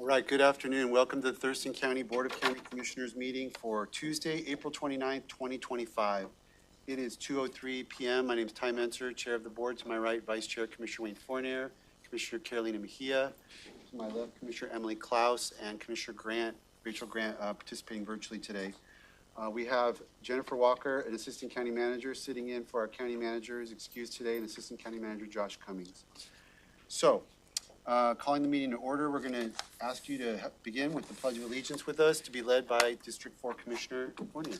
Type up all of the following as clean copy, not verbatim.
right, good afternoon. Welcome to the Thurston County Board of County Commissioners meeting for Tuesday, April 29th, 2025. It is 2:03 p.m. My name is Ty Menser, Chair of the Board. To my right, Vice Chair Commissioner Wayne Fournier, Commissioner Carolina Mejia. To my left, Commissioner Emily Klaus, and Commissioner Rachel Grant, participating virtually today. We have Jennifer Walker, an Assistant County Manager, sitting in for our County Manager's excused today, and Assistant County Manager Josh Cummings. So, calling the meeting to order, we're going to ask you to begin with the Pledge of Allegiance with us, to be led by District 4 Commissioner Fournier.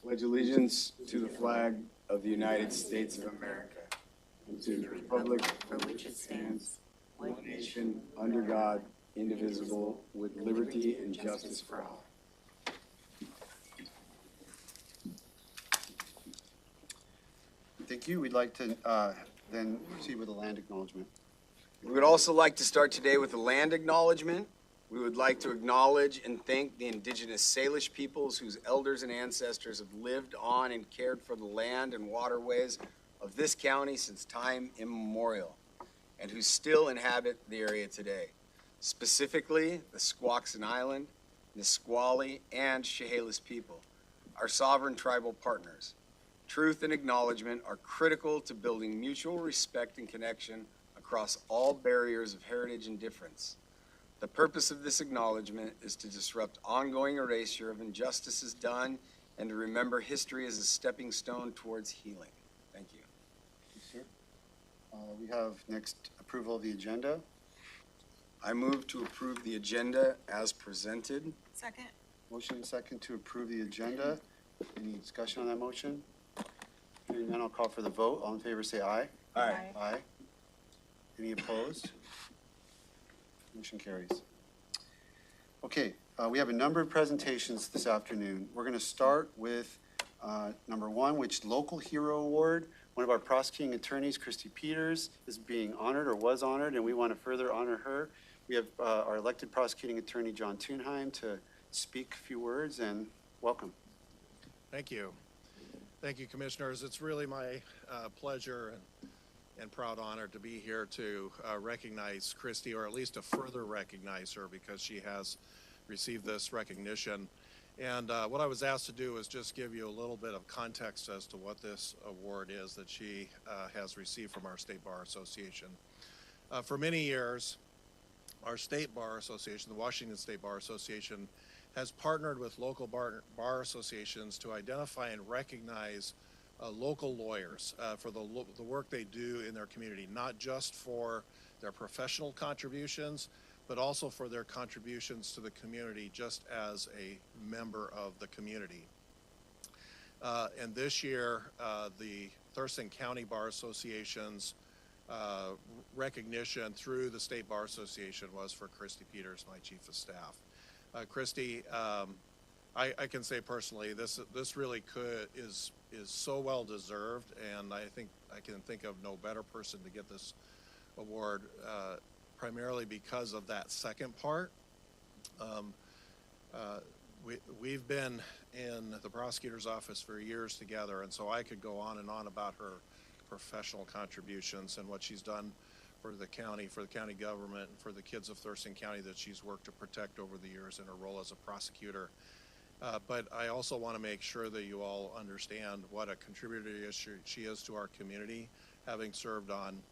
Pledge allegiance to the flag of the United States of America and to the republic for which it stands, one nation, under God, indivisible, with liberty and justice for all. Thank you. We'd like to then proceed with a land acknowledgement. We would also like to start today with a land acknowledgement. We would like to acknowledge and thank the indigenous Salish peoples whose elders and ancestors have lived on and cared for the land and waterways of this county since time immemorial, and who still inhabit the area today. Specifically, the Squaxin Island, Nisqually, and Chehalis people, our sovereign tribal partners. Truth and acknowledgement are critical to building mutual respect and connection across all barriers of heritage and difference. The purpose of this acknowledgement is to disrupt ongoing erasure of injustices done and to remember history as a stepping stone towards healing. Thank you. Thank you, sir. We have next approval of the agenda. I move to approve the agenda as presented. Second. Motion and second to approve the agenda. Any discussion on that motion? Hearing none, I'll call for the vote. All in favor say aye. Aye. Aye. Any opposed? Motion carries. Okay, we have a number of presentations this afternoon. We're going to start with number one, which Local Hero Award. One of our prosecuting attorneys, Christy Peters, is being honored or was honored, and we want to further honor her. We have our elected prosecuting attorney, John Thunheim, to speak a few words, and welcome. Thank you. Thank you, Commissioners. It's really my pleasure and proud honor to be here to recognize Christy, or at least to further recognize her, because she has received this recognition. And what I was asked to do is just give you a little bit of context as to what this award is that she has received from our State Bar Association. For many years, our State Bar Association, the Washington State Bar Association, has partnered with local bar associations to identify and recognize local lawyers for the work they do in their community, not just for their professional contributions, but also for their contributions to the community just as a member of the community. And this year, the Thurston County Bar Association's recognition through the State Bar Association was for Christy Peters, my Chief of Staff. Christy, I can say personally, this really is so well deserved, and I think I can think of no better person to get this award, primarily because of that second part. We've been in the prosecutor's office for years together, and so I could go on and on about her professional contributions and what she's done for the county government, and for the kids of Thurston County that she's worked to protect over the years in her role as a prosecutor. But I also want to make sure that you all understand what a contributor she is to our community, having served on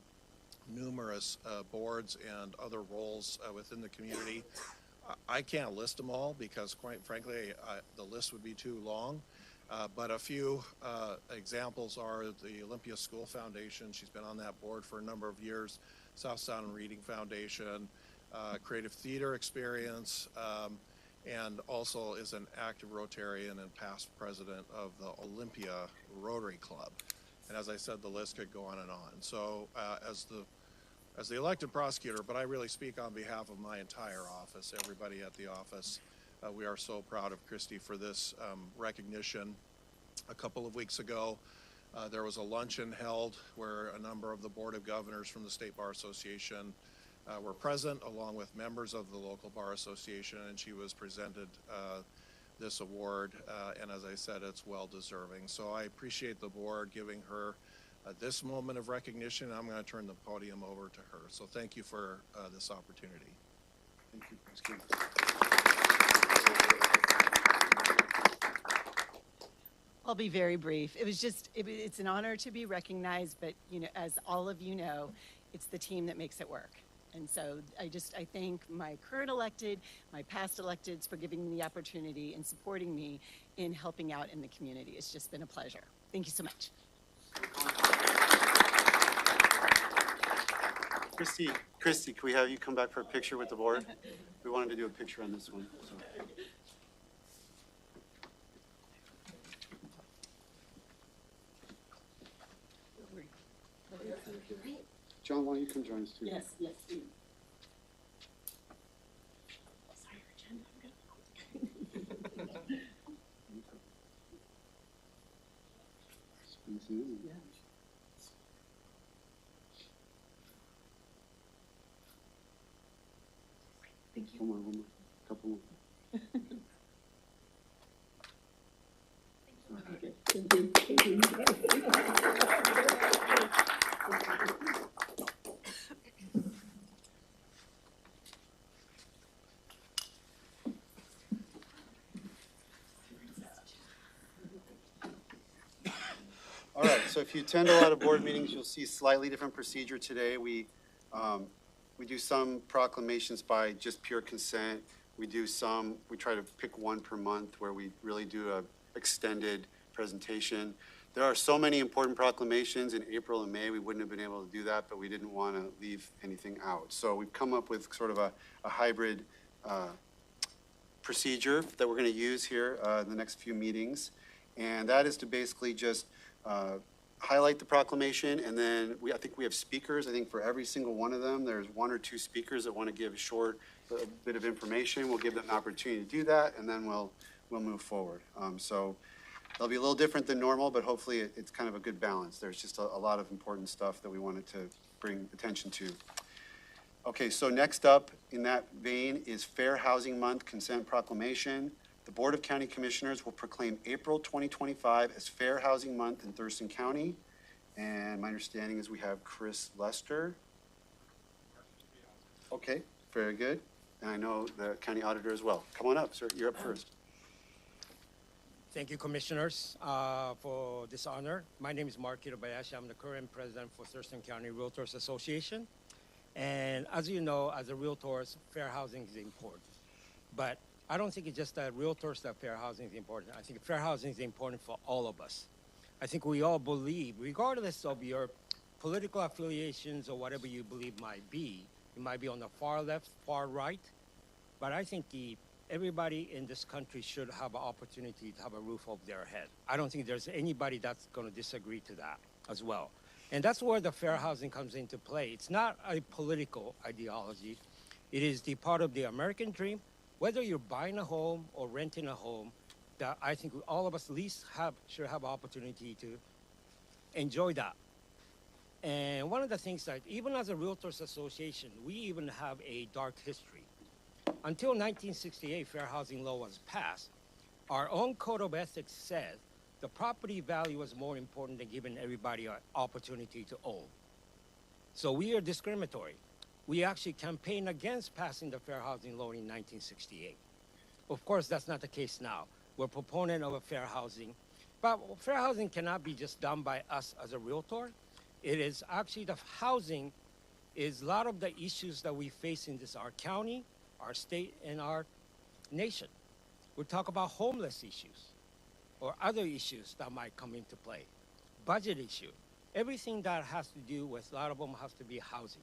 numerous boards and other roles within the community. I can't list them all because, quite frankly, the list would be too long. But a few examples are the Olympia School Foundation. She's been on that board for a number of years. South Sound Reading Foundation, Creative Theater Experience, and also is an active Rotarian and past president of the Olympia Rotary Club. And as I said, the list could go on and on. So as the elected prosecutor, but I really speak on behalf of my entire office, everybody at the office, we are so proud of Christy for this recognition. A couple of weeks ago, there was a luncheon held where a number of the Board of Governors from the State Bar Association were present, along with members of the local bar association, and she was presented this award, and as I said, it's well deserving. So I appreciate the board giving her At this moment of recognition, I'm going to turn the podium over to her. So thank you for this opportunity. Thank you. That's good. I'll be very brief. It's an honor to be recognized, but as all of you know, it's the team that makes it work. And so I thank my current elected, my past electeds for giving me the opportunity and supporting me in helping out in the community. It's just been a pleasure. Thank you so much. Christy, can we have you come back for a picture with the board? We wanted to do a picture on this one. So. John, why don't you come join us too? Yes. Yeah. Thank you. One more, couple more. All right, so if you attend a lot of board meetings, you'll see slightly different procedure today. We do some proclamations by just pure consent. We try to pick one per month where we really do a extended presentation. There are so many important proclamations in April and May, we wouldn't have been able to do that, but we didn't want to leave anything out. So we've come up with sort of a hybrid procedure that we're going to use here in the next few meetings. And that is to basically just highlight the proclamation, and then I think we have speakers. I think for every single one of them, there's one or two speakers that want to give a short bit of information. We'll give them an opportunity to do that, and then we'll move forward. So they'll be a little different than normal, but hopefully it's kind of a good balance. There's just a lot of important stuff that we wanted to bring attention to. Okay, so next up in that vein is Fair Housing Month Consent Proclamation. The Board of County Commissioners will proclaim April 2025 as Fair Housing Month in Thurston County. And my understanding is we have Chris Lester. Okay, very good. And I know the county auditor as well. Come on up, sir. You're up first. Thank you, Commissioners, for this honor. My name is Mark Kirabayashi. I'm the current president for Thurston County Realtors Association. And as you know, as a realtors, fair housing is important. But I don't think it's just that realtors that fair housing is important. I think fair housing is important for all of us. I think we all believe, regardless of your political affiliations or whatever you believe might be, it might be on the far left, far right, but I think everybody in this country should have an opportunity to have a roof over their head. I don't think there's anybody that's going to disagree to that as well. And that's where the fair housing comes into play. It's not a political ideology. It is the part of the American dream. Whether you're buying a home or renting a home, that I think all of us at least should have an opportunity to enjoy that. And one of the things that, even as a Realtors Association, we even have a dark history. Until 1968, fair housing law was passed, our own code of ethics said the property value was more important than giving everybody an opportunity to own. So we are discriminatory. We actually campaigned against passing the fair housing law in 1968. Of course, that's not the case now. We're proponent of a fair housing, but fair housing cannot be just done by us as a realtor. It is actually the housing is a lot of the issues that we face in our county, our state, and our nation. We talk about homeless issues or other issues that might come into play, budget issue. Everything that has to do with, a lot of them has to be housing.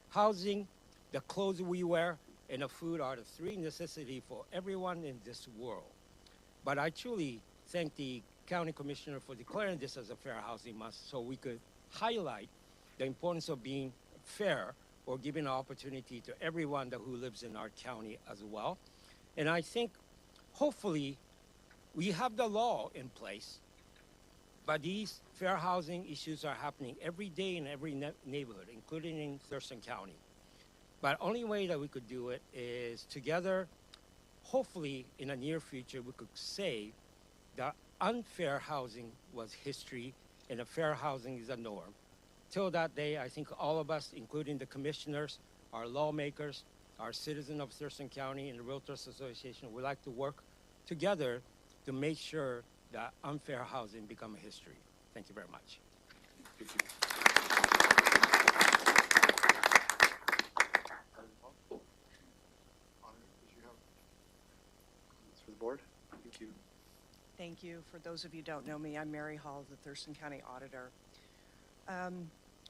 Housing, the clothes we wear, and the food are the three necessities for everyone in this world. But I truly thank the county commissioner for declaring this as a fair housing month so we could highlight the importance of being fair or giving an opportunity to everyone who lives in our county as well. And I think hopefully we have the law in place, but these fair housing issues are happening every day in every neighborhood, including in Thurston County. But only way that we could do it is together, hopefully in the near future, we could say that unfair housing was history and a fair housing is a norm. Till that day, I think all of us, including the commissioners, our lawmakers, our citizens of Thurston County and the Realtors Association would like to work together to make sure that unfair housing become a history. Thank you very much. Thank you. For the board, thank you. Thank you. For those of you who don't know me, I'm Mary Hall, the Thurston County Auditor.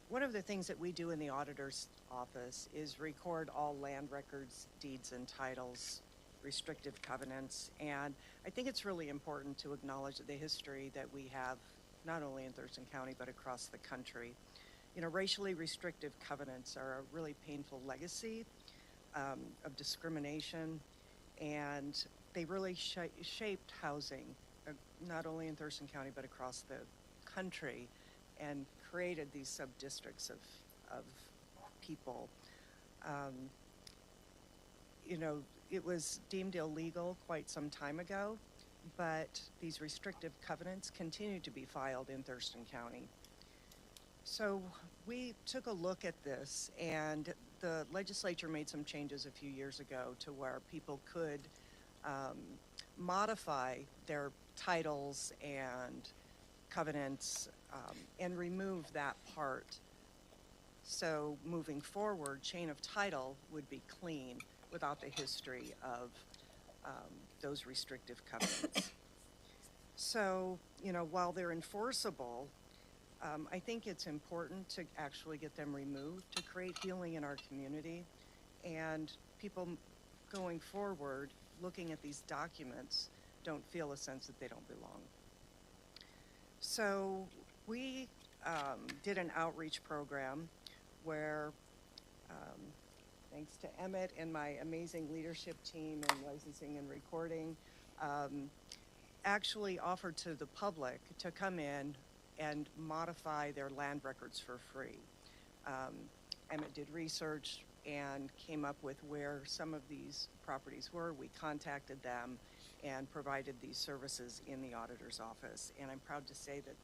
One of the things that we do in the Auditor's Office is record all land records, deeds and titles, restrictive covenants, and I think it's really important to acknowledge the history that we have, not only in Thurston County, but across the country. You know, racially restrictive covenants are a really painful legacy of discrimination, and they really shaped housing, not only in Thurston County, but across the country, and created these sub-districts of people. You know, it was deemed illegal quite some time ago, but these restrictive covenants continue to be filed in Thurston County. So we took a look at this, and the legislature made some changes a few years ago to where people could modify their titles and covenants and remove that part. So moving forward, chain of title would be clean without the history of those restrictive covenants. So, you know, while they're enforceable, I think it's important to actually get them removed to create healing in our community, and people going forward looking at these documents don't feel a sense that they don't belong. So we did an outreach program where, thanks to Emmett and my amazing leadership team in licensing and recording, actually offered to the public to come in and modify their land records for free. Emmett did research and came up with where some of these properties were. We contacted them and provided these services in the auditor's office. And I'm proud to say that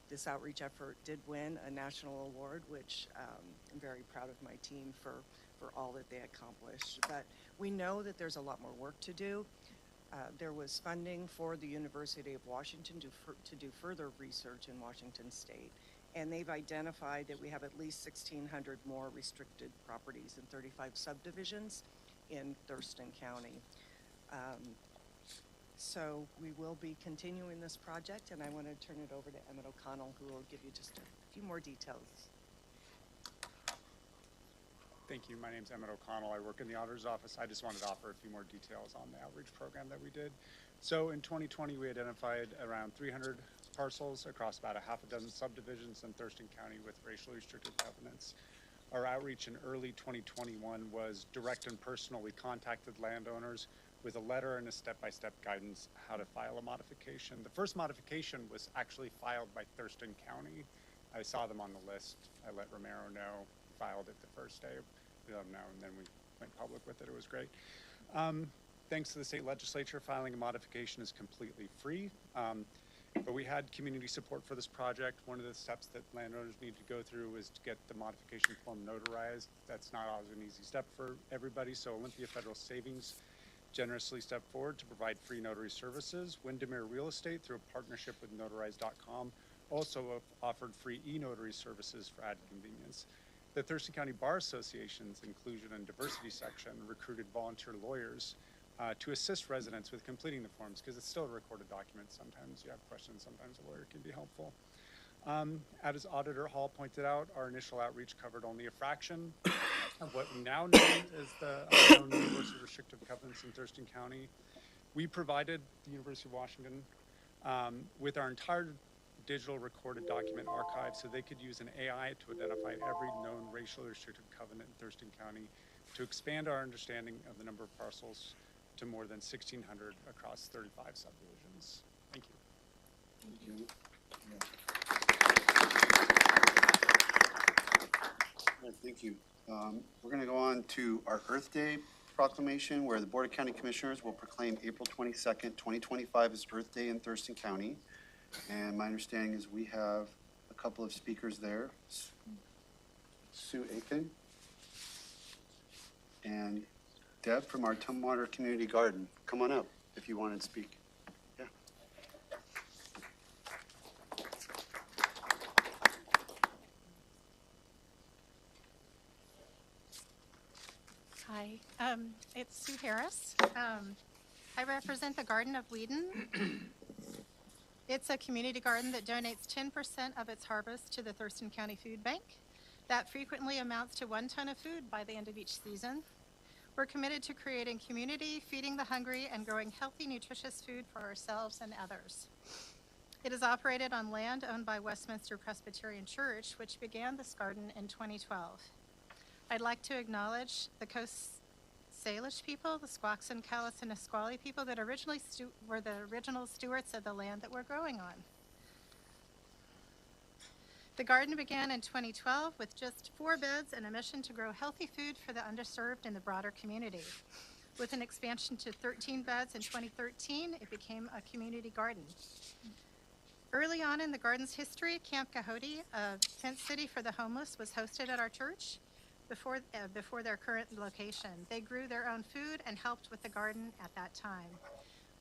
this outreach effort did win a national award, which I'm very proud of my team for all that they accomplished. But we know that there's a lot more work to do. There was funding for the University of Washington to do further research in Washington State. And they've identified that we have at least 1,600 more restricted properties in 35 subdivisions in Thurston County. So we will be continuing this project, and I want to turn it over to Emmett O'Connell, who will give you just a few more details. Thank you. My name's Emmett O'Connell. I work in the auditor's office. I just wanted to offer a few more details on the outreach program that we did. So in 2020, we identified around 300 parcels across about a half a dozen subdivisions in Thurston County with racially restricted covenants. Our outreach in early 2021 was direct and personal. We contacted landowners with a letter and a step-by-step guidance how to file a modification. The first modification was actually filed by Thurston County. I saw them on the list. I let Romero know, filed it the first day, we let them know, and then we went public with it. It was great. Thanks to the state legislature, filing a modification is completely free. But we had community support for this project. One of the steps that landowners need to go through is to get the modification form notarized. That's not always an easy step for everybody, so Olympia Federal Savings generously stepped forward to provide free notary services. Windermere Real Estate, through a partnership with Notarize.com, also offered free e-notary services for added convenience. The Thurston County Bar Association's Inclusion and Diversity section recruited volunteer lawyers to assist residents with completing the forms, because it's still a recorded document. Sometimes you have questions, sometimes a lawyer can be helpful. As Auditor Hall pointed out, our initial outreach covered only a fraction of what we now know as the unknown universal restrictive covenants in Thurston County. We provided the University of Washington with our entire digital recorded document archive, so they could use an AI to identify every known racially restricted covenant in Thurston County to expand our understanding of the number of parcels to more than 1,600 across 35 subdivisions. Thank you. Thank you. All right, thank you. We're going to go on to our Earth Day proclamation, where the Board of County Commissioners will proclaim April 22nd, 2025 as Earth Day in Thurston County. And my understanding is we have a couple of speakers there. Sue Aiken and Deb from our Tumwater Community Garden. Come on up if you wanted to speak. Yeah. Hi, it's Sue Harris. I represent the Garden of Whedon. It's a community garden that donates 10% of its harvest to the Thurston County Food Bank. That frequently amounts to 1 ton of food by the end of each season. We're committed to creating community, feeding the hungry, and growing healthy, nutritious food for ourselves and others. It is operated on land owned by Westminster Presbyterian Church, which began this garden in 2012. I'd like to acknowledge the Coast Salish people, the Squaxin, Cowlitz, and Nisqually people that originally were the original stewards of the land that we're growing on. The garden began in 2012 with just 4 beds and a mission to grow healthy food for the underserved in the broader community. With an expansion to 13 beds in 2013, it became a community garden. Early on in the garden's history, Camp Coyote, a tent city for the homeless, was hosted at our church before their current location. They grew their own food and helped with the garden at that time.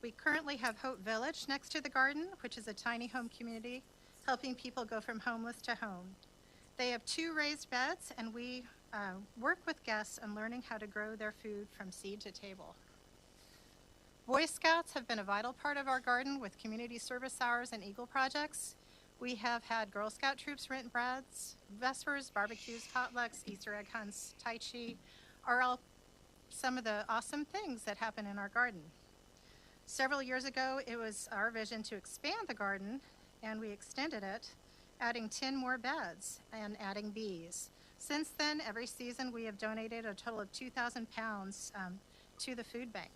We currently have Hope Village next to the garden, which is a tiny home community helping people go from homeless to home. They have 2 raised beds, and we work with guests on learning how to grow their food from seed to table. Boy Scouts have been a vital part of our garden with community service hours and Eagle projects. We have had Girl Scout troops rent breads, Vespers, barbecues, potlucks, Easter egg hunts, Tai Chi are all some of the awesome things that happen in our garden. Several years ago, it was our vision to expand the garden, and we extended it, adding 10 more beds and adding bees. Since then, every season, we have donated a total of 2,000 pounds to the food bank.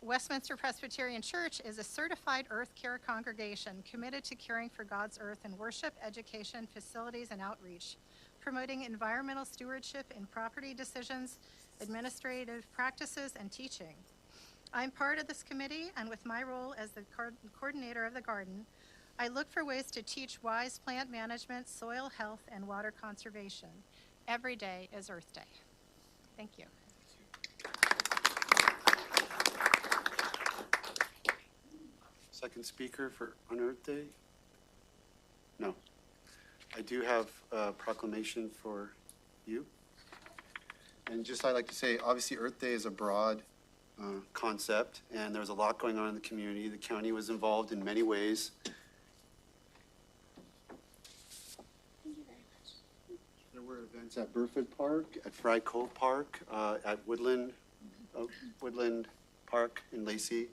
Westminster Presbyterian Church is a certified earth care congregation committed to caring for God's earth in worship, education, facilities, and outreach, promoting environmental stewardship in property decisions, administrative practices, and teaching. I'm part of this committee, and with my role as the coordinator of the garden, I look for ways to teach wise plant management, soil health, and water conservation. Every day is Earth Day. Thank you. Second speaker on Earth Day? No. I do have a proclamation for you. And just I'd like to say, obviously Earth Day is a broad concept, and there's a lot going on in the community. The county was involved in many ways. Thank you very much. There were events at Burford Park, at Fry Cove Park, at Woodland Park in Lacey,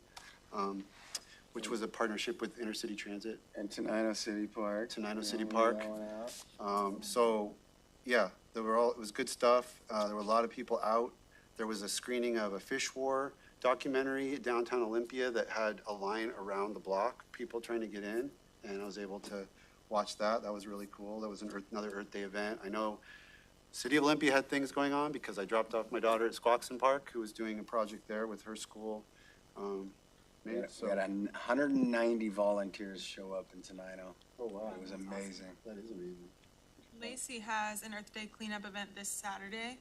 which was a partnership with Intercity Transit. And Tenino City Park. Tenino City Park. So, yeah, it was good stuff. There were a lot of people out. There was a screening of a Fish War documentary at downtown Olympia that had a line around the block, people trying to get in, and I was able to watch that. That was really cool. That was another Earth Day event. I know City of Olympia had things going on because I dropped off my daughter at Squaxin Park, who was doing a project there with her school. We had 190 volunteers show up in Tenino. Oh, wow. It was amazing. That is amazing. Lacey has an Earth Day cleanup event this Saturday,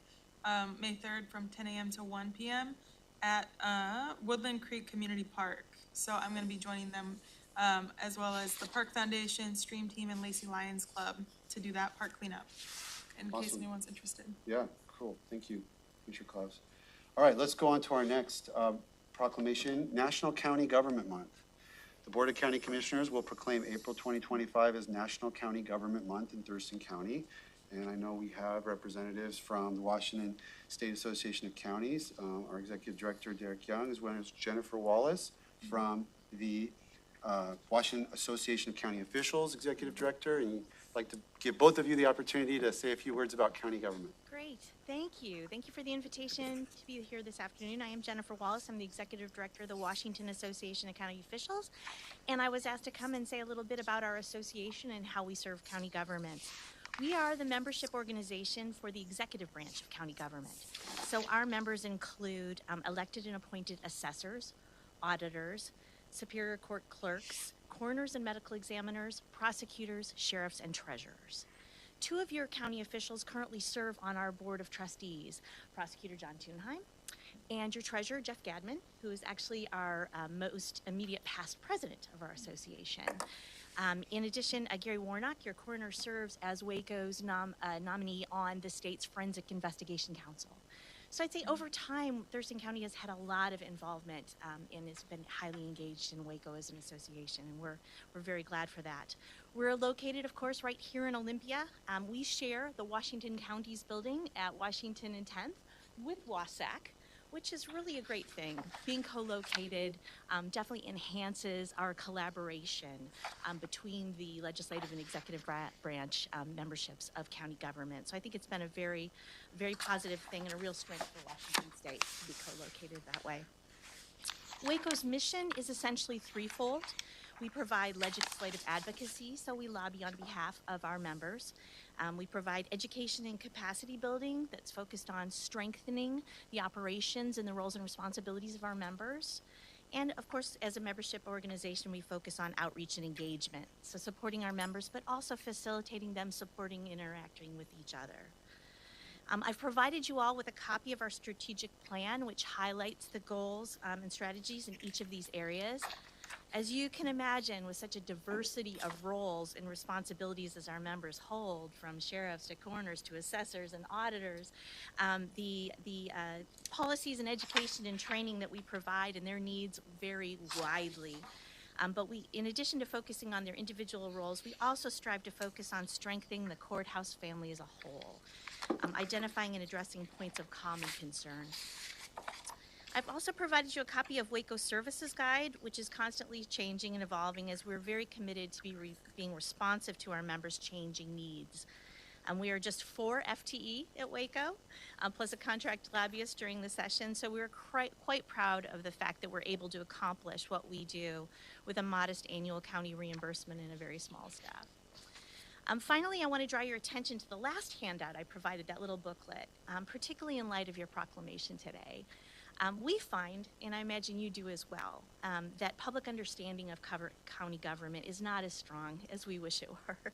May 3rd from 10 a.m. to 1 p.m. at Woodland Creek Community Park. So I'm going to be joining them as well as the Park Foundation, Stream Team, and Lacey Lions Club to do that park cleanup in case Awesome. anyone's interested. Yeah, cool. Thank you, Commissioner Klaus. All right, let's go on to our next proclamation, National County Government Month. The Board of County Commissioners will proclaim April 2025 as National County Government Month in Thurston County. And I know we have representatives from the Washington State Association of Counties, our Executive Director, Derek Young, as well as Jennifer Wallace from the Washington Association of County Officials, Executive Director. And I'd like to give both of you the opportunity to say a few words about county government. Great, thank you. Thank you for the invitation to be here this afternoon. I am Jennifer Wallace. I'm the Executive Director of the Washington Association of County Officials, and I was asked to come and say a little bit about our association and how we serve county government. We are the membership organization for the executive branch of county government. So our members include elected and appointed assessors, auditors, Superior Court clerks, coroners and medical examiners, prosecutors, sheriffs, and treasurers. 2 of your county officials currently serve on our board of trustees, Prosecutor John Thunheim and your treasurer, Jeff Gadman, who is actually our most immediate past president of our association. In addition, Gary Warnock, your coroner, serves as Waco's nominee on the state's Forensic Investigation Council. So I'd say over time, Thurston County has had a lot of involvement and has been highly engaged in Waco as an association, and we're very glad for that. We're located, of course, right here in Olympia. We share the Washington County's building at Washington and 10th with WASAC, which is really a great thing. Being co-located definitely enhances our collaboration between the legislative and executive branch memberships of county government. So I think it's been a very, very positive thing and a real strength for Washington State to be co-located that way. Waco's mission is essentially threefold. We provide legislative advocacy, so we lobby on behalf of our members. We provide education and capacity building that's focused on strengthening the operations and the roles and responsibilities of our members. And of course, as a membership organization, we focus on outreach and engagement, so supporting our members, but also facilitating them supporting, interacting with each other. I've provided you all with a copy of our strategic plan, which highlights the goals and strategies in each of these areas. As you can imagine, with such a diversity of roles and responsibilities as our members hold, from sheriffs to coroners to assessors and auditors, the policies and education and training that we provide and their needs vary widely. But in addition to focusing on their individual roles, we also strive to focus on strengthening the courthouse family as a whole, identifying and addressing points of common concern. I've also provided you a copy of Waco Services Guide, which is constantly changing and evolving as we're very committed to being responsive to our members' changing needs. We are just 4 FTE at Waco, plus a contract lobbyist during the session, so we're quite proud of the fact that we're able to accomplish what we do with a modest annual county reimbursement and a very small staff. Finally, I want to draw your attention to the last handout I provided, that little booklet, particularly in light of your proclamation today. We find, and I imagine you do as well, that public understanding of county government is not as strong as we wish it were.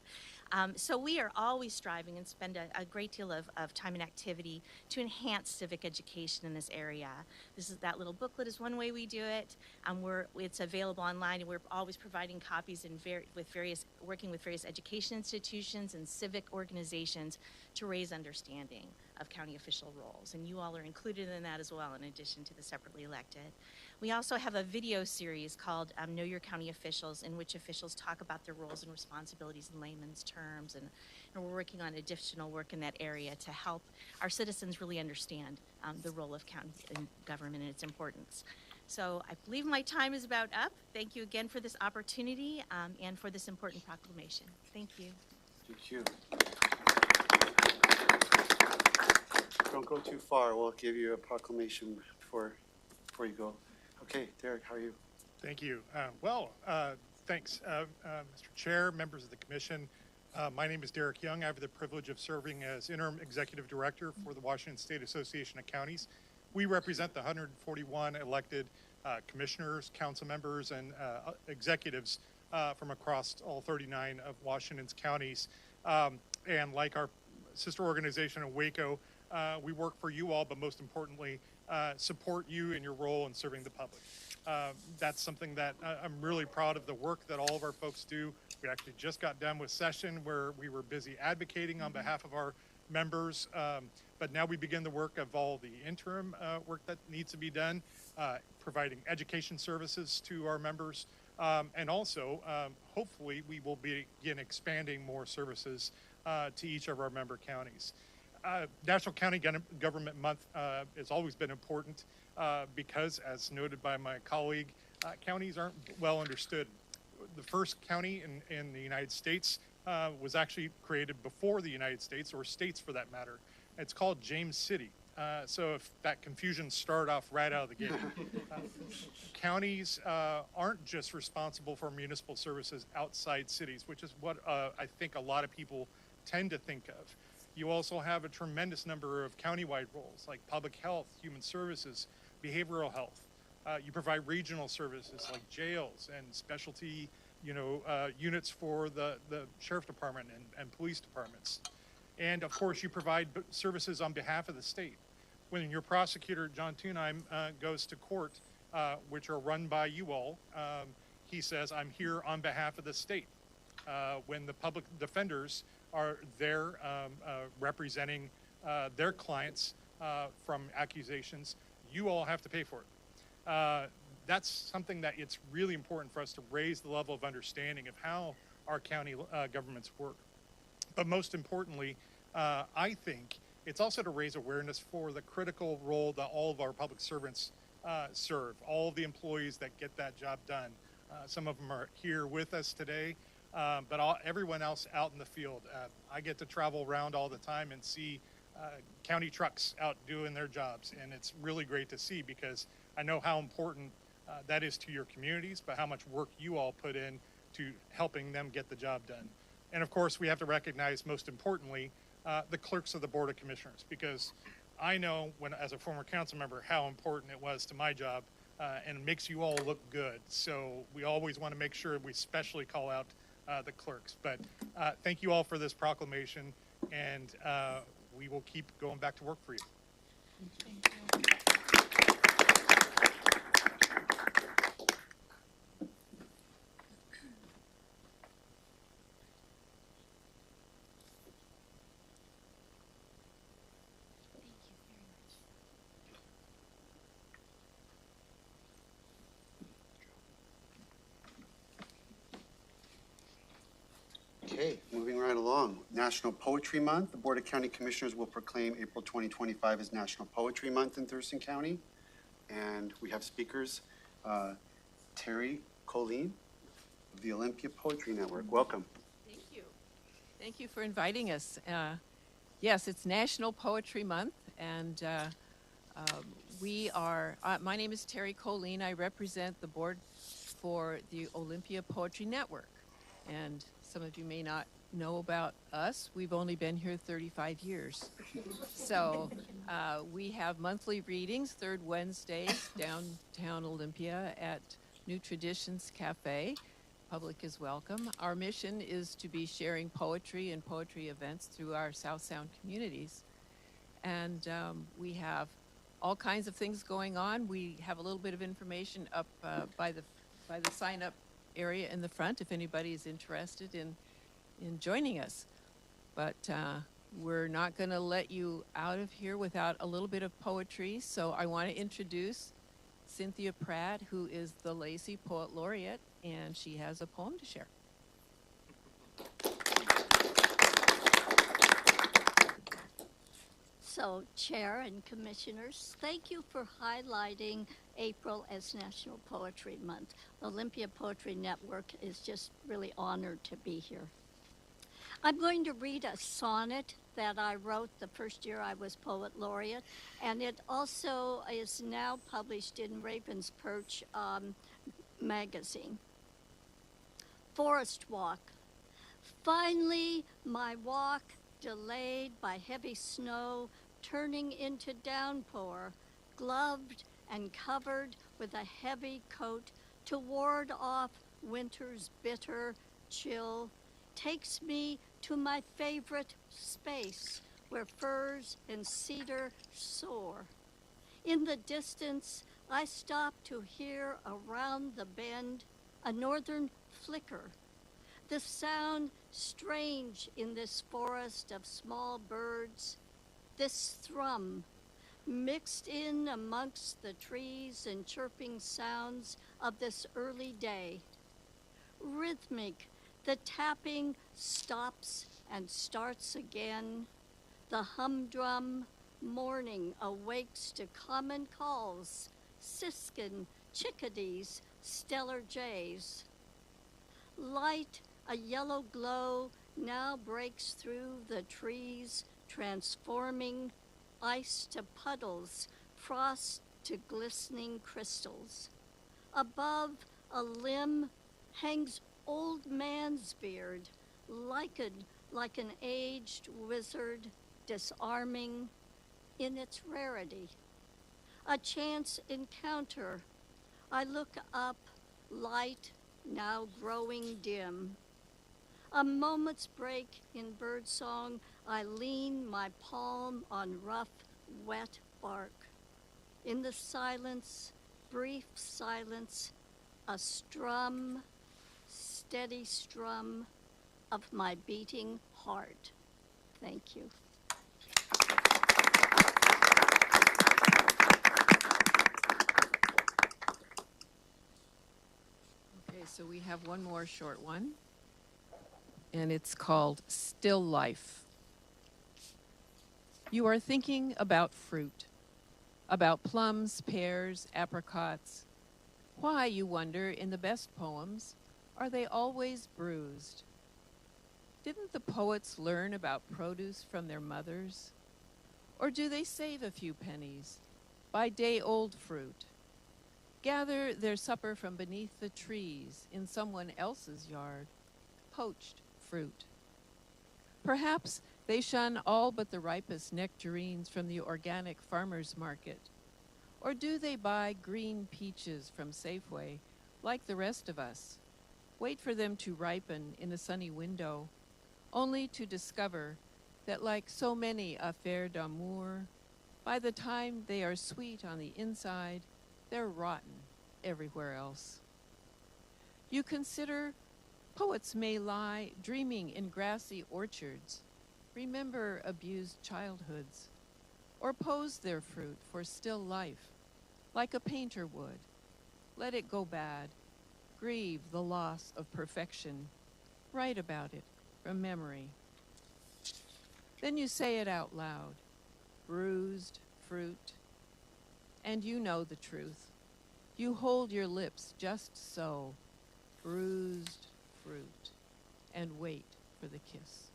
So we are always striving and spend a great deal of time and activity to enhance civic education in this area. That little booklet is one way we do it. It's available online, and we're always providing copies working with various education institutions and civic organizations to raise understanding of county official roles. And you all are included in that as well, in addition to the separately elected. We also have a video series called Know Your County Officials, in which officials talk about their roles and responsibilities in layman's terms, and we're working on additional work in that area to help our citizens really understand the role of county government and its importance. So I believe my time is about up. Thank you again for this opportunity and for this important proclamation. Thank you. Thank you. Don't go too far. We'll give you a proclamation before you go. Okay, Derek, how are you? Thank you. Thanks, Mr. Chair, members of the commission. My name is Derek Young. I have the privilege of serving as interim executive director for the Washington State Association of Counties. We represent the 141 elected commissioners, council members, and executives from across all 39 of Washington's counties. And like our sister organization in Waco, we work for you all, but most importantly, support you in your role in serving the public. That's something that I'm really proud of, the work that all of our folks do. We actually just got done with session where we were busy advocating on behalf of our members, but now we begin the work of all the interim work that needs to be done, providing education services to our members, and also hopefully we will begin expanding more services to each of our member counties. National County Government Month has always been important because, as noted by my colleague, counties aren't well understood. The first county in the United States was actually created before the United States, or states for that matter. It's called James City. So if that confusion started off right out of the gate. Counties aren't just responsible for municipal services outside cities, which is what I think a lot of people tend to think of. You also have a tremendous number of countywide roles like public health, human services, behavioral health, You provide regional services like jails and specialty, units for the sheriff department and police departments. And of course, you provide services on behalf of the state. When your prosecutor, John Thunheim, goes to court, which are run by you all, he says, I'm here on behalf of the state. When the public defenders are there representing their clients from accusations, you all have to pay for it. That's something that it's really important for us to raise the level of understanding of how our county governments work. But most importantly, I think it's also to raise awareness for the critical role that all of our public servants serve, all of the employees that get that job done. Some of them are here with us today, but everyone else out in the field. I get to travel around all the time and see county trucks out doing their jobs, and it's really great to see because I know how important that is to your communities, but how much work you all put in to helping them get the job done. And of course, we have to recognize, most importantly, the clerks of the Board of Commissioners, because I know, as a former council member, how important it was to my job, and it makes you all look good. So we always want to make sure we especially call out the clerks. But thank you all for this proclamation, and we will keep going back to work for you. Thank you. Okay, moving right along. National Poetry Month. The Board of County Commissioners will proclaim April 2025 as National Poetry Month in Thurston County. And we have speakers, Terry Colleen of the Olympia Poetry Network. Welcome. Thank you. Thank you for inviting us. Yes, it's National Poetry Month, and my name is Terry Colleen. I represent the board for the Olympia Poetry Network. And some of you may not know about us. We've only been here 35 years. So we have monthly readings, third Wednesdays, downtown Olympia at New Traditions Cafe. Public is welcome. Our mission is to be sharing poetry and poetry events through our South Sound communities. And we have all kinds of things going on. We have a little bit of information up by the sign-up area in the front if anybody is interested in joining us. But we're not going to let you out of here without a little bit of poetry. So I want to introduce Cynthia Pratt, who is the Lacey Poet Laureate, and she has a poem to share. So, Chair and Commissioners, thank you for highlighting April as National Poetry Month. Olympia Poetry Network is just really honored to be here. I'm going to read a sonnet that I wrote the first year I was Poet Laureate, and it also is now published in Raven's Perch magazine. Forest Walk. Finally, my walk, delayed by heavy snow, turning into downpour, gloved and covered with a heavy coat to ward off winter's bitter chill, takes me to my favorite space where firs and cedar soar. In the distance, I stop to hear around the bend a northern flicker, the sound strange in this forest of small birds, this thrum mixed in amongst the trees and chirping sounds of this early day. Rhythmic, the tapping stops and starts again. The humdrum morning awakes to common calls, siskin, chickadees, stellar jays. Light, a yellow glow now breaks through the trees, transforming ice to puddles, frost to glistening crystals. Above a limb hangs old man's beard, lichened like an aged wizard, disarming in its rarity. A chance encounter I look up, light now growing dim. A moment's break in birdsong, I lean my palm on rough, wet bark. In the silence, brief silence, a strum, steady strum of my beating heart. Thank you. Okay, so we have one more short one, and it's called Still Life. You are thinking about fruit, about plums, pears, apricots. Why, you wonder, in the best poems, are they always bruised? Didn't the poets learn about produce from their mothers? Or do they save a few pennies, buy day-old fruit, gather their supper from beneath the trees in someone else's yard, poached fruit? Perhaps they shun all but the ripest nectarines from the organic farmer's market. Or do they buy green peaches from Safeway, like the rest of us, wait for them to ripen in a sunny window, only to discover that, like so many affaires d'amour, by the time they are sweet on the inside, they're rotten everywhere else? You consider poets may lie dreaming in grassy orchards, remember abused childhoods, or pose their fruit for still life, like a painter would. Let it go bad, grieve the loss of perfection, write about it from memory. Then you say it out loud, bruised fruit, and you know the truth. You hold your lips just so, bruised fruit, and wait for the kiss.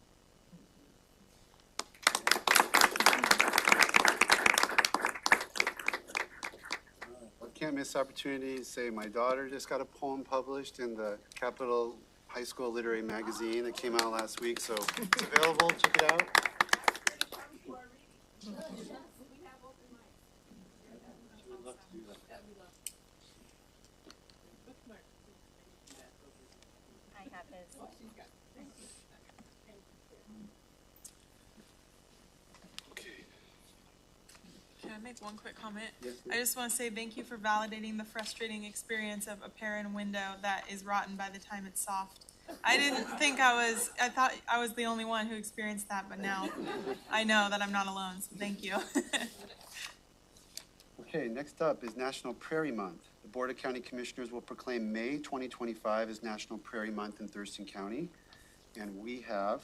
I can't miss the opportunity to say my daughter just got a poem published in the Capital High School Literary Magazine that came out last week, so it's available. Check it out. I have his. Can I make one quick comment? Yes, I just want to say thank you for validating the frustrating experience of a pear in a window that is rotten by the time it's soft. I thought I was the only one who experienced that, but now I know that I'm not alone, so thank you. Okay, next up is National Prairie Month. The Board of County Commissioners will proclaim May 2025 as National Prairie Month in Thurston County. And we have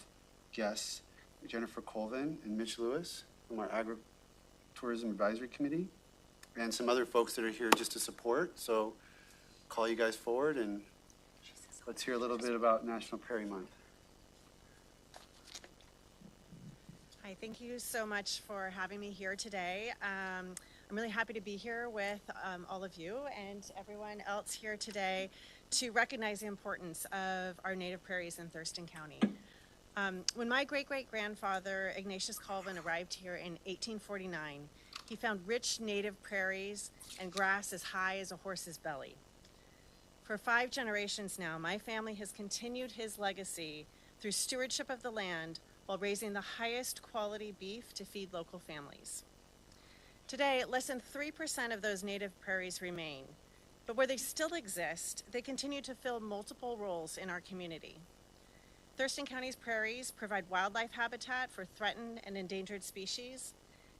guests, Jennifer Colvin and Mitch Lewis from our Agri-Tourism Advisory Committee, and some other folks that are here just to support. So call you guys forward and let's hear a little bit about National Prairie Month. Hi, thank you so much for having me here today. I'm really happy to be here with all of you and everyone else here today to recognize the importance of our native prairies in Thurston County. When my great-great-grandfather, Ignatius Colvin, arrived here in 1849, he found rich native prairies and grass as high as a horse's belly. For 5 generations now, my family has continued his legacy through stewardship of the land while raising the highest quality beef to feed local families. Today, less than 3% of those native prairies remain, but where they still exist, they continue to fill multiple roles in our community. Thurston County's prairies provide wildlife habitat for threatened and endangered species.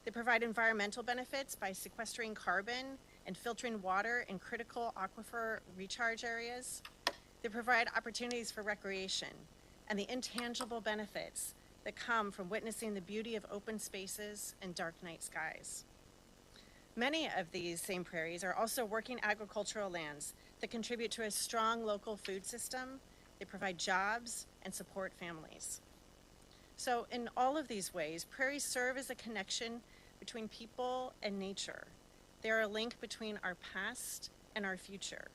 They provide environmental benefits by sequestering carbon and filtering water in critical aquifer recharge areas. They provide opportunities for recreation and the intangible benefits that come from witnessing the beauty of open spaces and dark night skies. Many of these same prairies are also working agricultural lands that contribute to a strong local food system. They provide jobs and support families. So in all of these ways, prairies serve as a connection between people and nature. They are a link between our past and our future.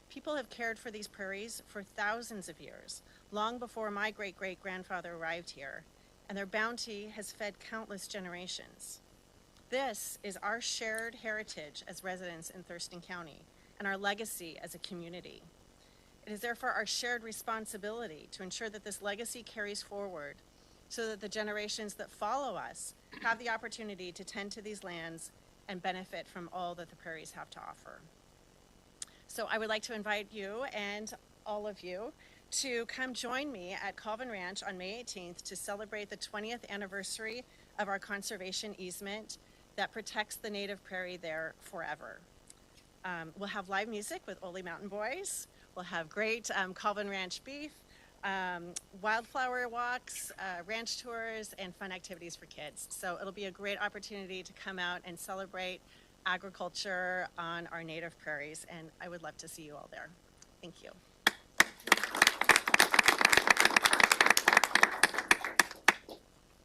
People have cared for these prairies for thousands of years, long before my great-great-grandfather arrived here, and their bounty has fed countless generations. This is our shared heritage as residents in Thurston County, and our legacy as a community. It is therefore our shared responsibility to ensure that this legacy carries forward so that the generations that follow us have the opportunity to tend to these lands and benefit from all that the prairies have to offer. So I would like to invite you and all of you to come join me at Calvin Ranch on May 18th to celebrate the 20th anniversary of our conservation easement that protects the native prairie there forever. We'll have live music with Ole Mountain Boys. We'll have great Calvin Ranch beef, wildflower walks, ranch tours, and fun activities for kids. So it'll be a great opportunity to come out and celebrate agriculture on our native prairies, and I would love to see you all there. Thank you.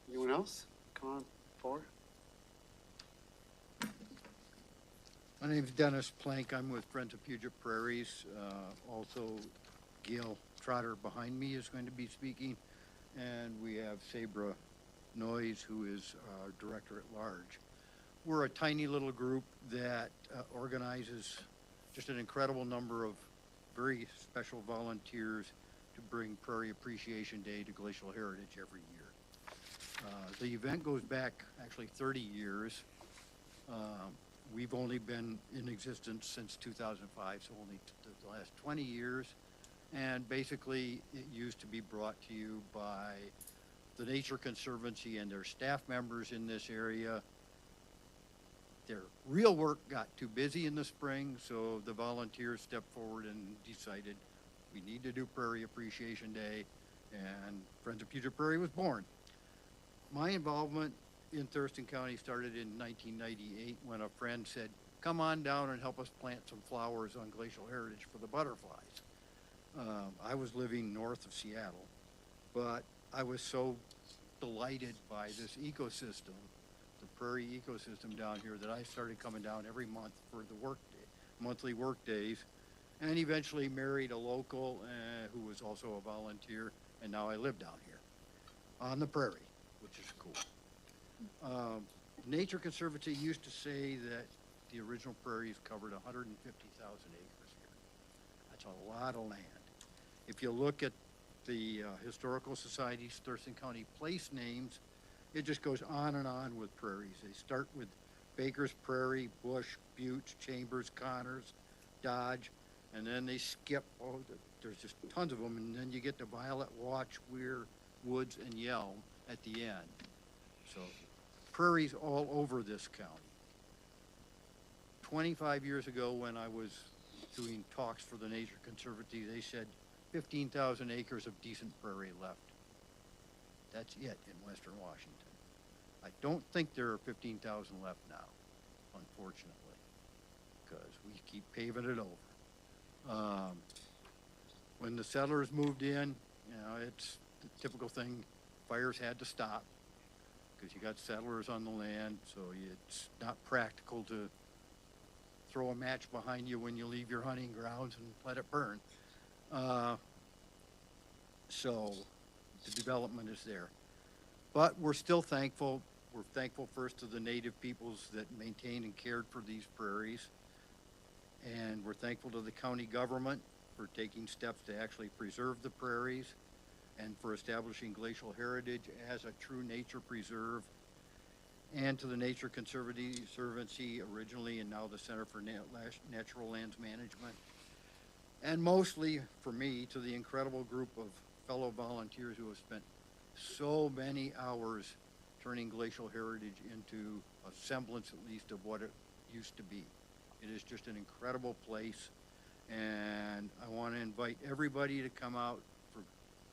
Anyone else? Come on forward. My name's Dennis Plank. I'm with Friends of Puget Prairies. Also, Gail Trotter behind me is going to be speaking. And we have Sabra Noyes, who is our director at large. We're a tiny little group that organizes just an incredible number of very special volunteers to bring Prairie Appreciation Day to Glacial Heritage every year. The event goes back actually 30 years. We've only been in existence since 2005, so only the last 20 years. And basically, it used to be brought to you by the Nature Conservancy and their staff members in this area. Their real work got too busy in the spring, so the volunteers stepped forward and decided we need to do Prairie Appreciation Day, and Friends of Puget Prairie was born. My involvement in Thurston County started in 1998 when a friend said, come on down and help us plant some flowers on Glacial Heritage for the butterflies. I was living north of Seattle, but I was so delighted by this ecosystem, the prairie ecosystem down here, that I started coming down every month for the monthly work days, and eventually married a local who was also a volunteer, and now I live down here on the prairie, which is cool. Nature Conservancy used to say that the original prairies covered 150,000 acres here. That's a lot of land. If you look at the Historical Society's Thurston County place names, it just goes on and on with prairies. They start with Baker's Prairie, Bush, Buttes, Chambers, Connors, Dodge, and then they skip, there's just tons of them, and then you get to Violet, Watch, Weir, Woods, and Yelm at the end. So prairies all over this county. 25 years ago when I was doing talks for the Nature Conservancy, they said 15,000 acres of decent prairie left. That's it in Western Washington. I don't think there are 15,000 left now, unfortunately, because we keep paving it over. When the settlers moved in, you know, it's the typical thing, fires had to stop because you got settlers on the land, so it's not practical to throw a match behind you when you leave your hunting grounds and let it burn. So the development is there. But we're still thankful. We're thankful first to the native peoples that maintained and cared for these prairies. And we're thankful to the county government for taking steps to actually preserve the prairies and for establishing Glacial Heritage as a true nature preserve, and to the Nature Conservancy originally and now the Center for Natural Lands Management. And mostly, for me, to the incredible group of fellow volunteers who have spent so many hours turning Glacial Heritage into a semblance, at least, of what it used to be. It is just an incredible place, and I want to invite everybody to come out for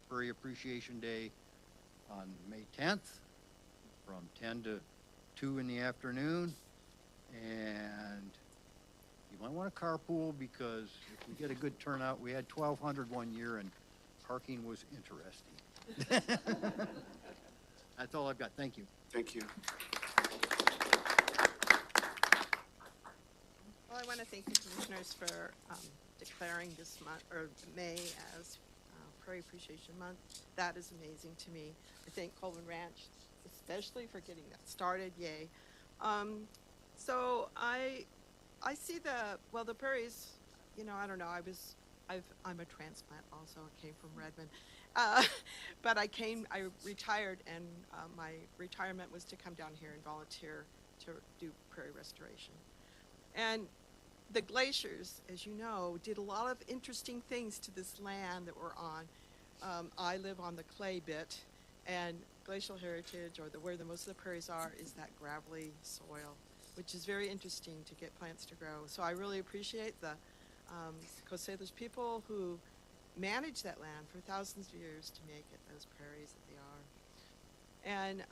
Prairie Appreciation Day on May 10th from 10 to 2 in the afternoon, and you might want to carpool because if we get a good turnout, we had 1,200 one year and parking was interesting. That's all I've got. Thank you. Thank you. Well, I want to thank the commissioners for declaring this month, or May, as Prairie Appreciation Month. That is amazing to me. I thank Colvin Ranch especially for getting that started. Yay. So I see the prairies you know, I don't know, I'm a transplant also, I came from Redmond. But I retired, and my retirement was to come down here and volunteer to do prairie restoration. And the glaciers, as you know, did a lot of interesting things to this land that we're on. I live on the clay bit, and glacial heritage, or where the most of the prairies are, is that gravelly soil, which is very interesting to get plants to grow. So I really appreciate the Coast Salish people who manage that land for thousands of years to make it those prairies that they are. And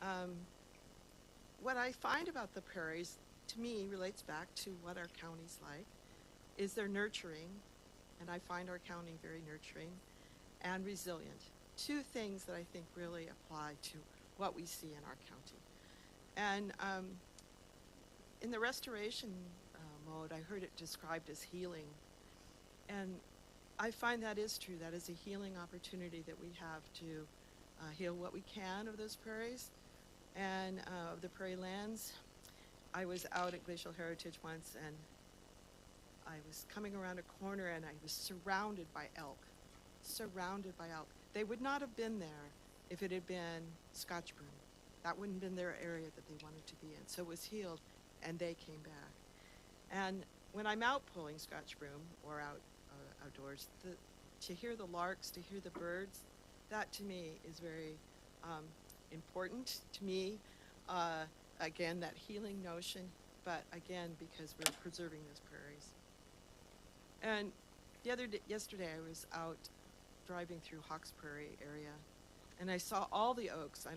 what I find about the prairies, to me, relates back to what our county's like, is they're nurturing, and I find our county very nurturing, and resilient. Two things that I think really apply to what we see in our county. And in the restoration mode, I heard it described as healing. And I find that is true. That is a healing opportunity that we have to heal what we can of those prairies and of the prairie lands. I was out at Glacial Heritage once, and I was coming around a corner, and I was surrounded by elk. Surrounded by elk. They would not have been there if it had been Scotch broom. That wouldn't have been their area that they wanted to be in. So it was healed, and they came back. And when I'm out pulling Scotch broom or out outdoors, to hear the larks, to hear the birds, that to me is very important to me. Again, that healing notion, but again, because we're preserving those prairies. And yesterday I was out driving through Hawks Prairie area, and I saw all the oaks.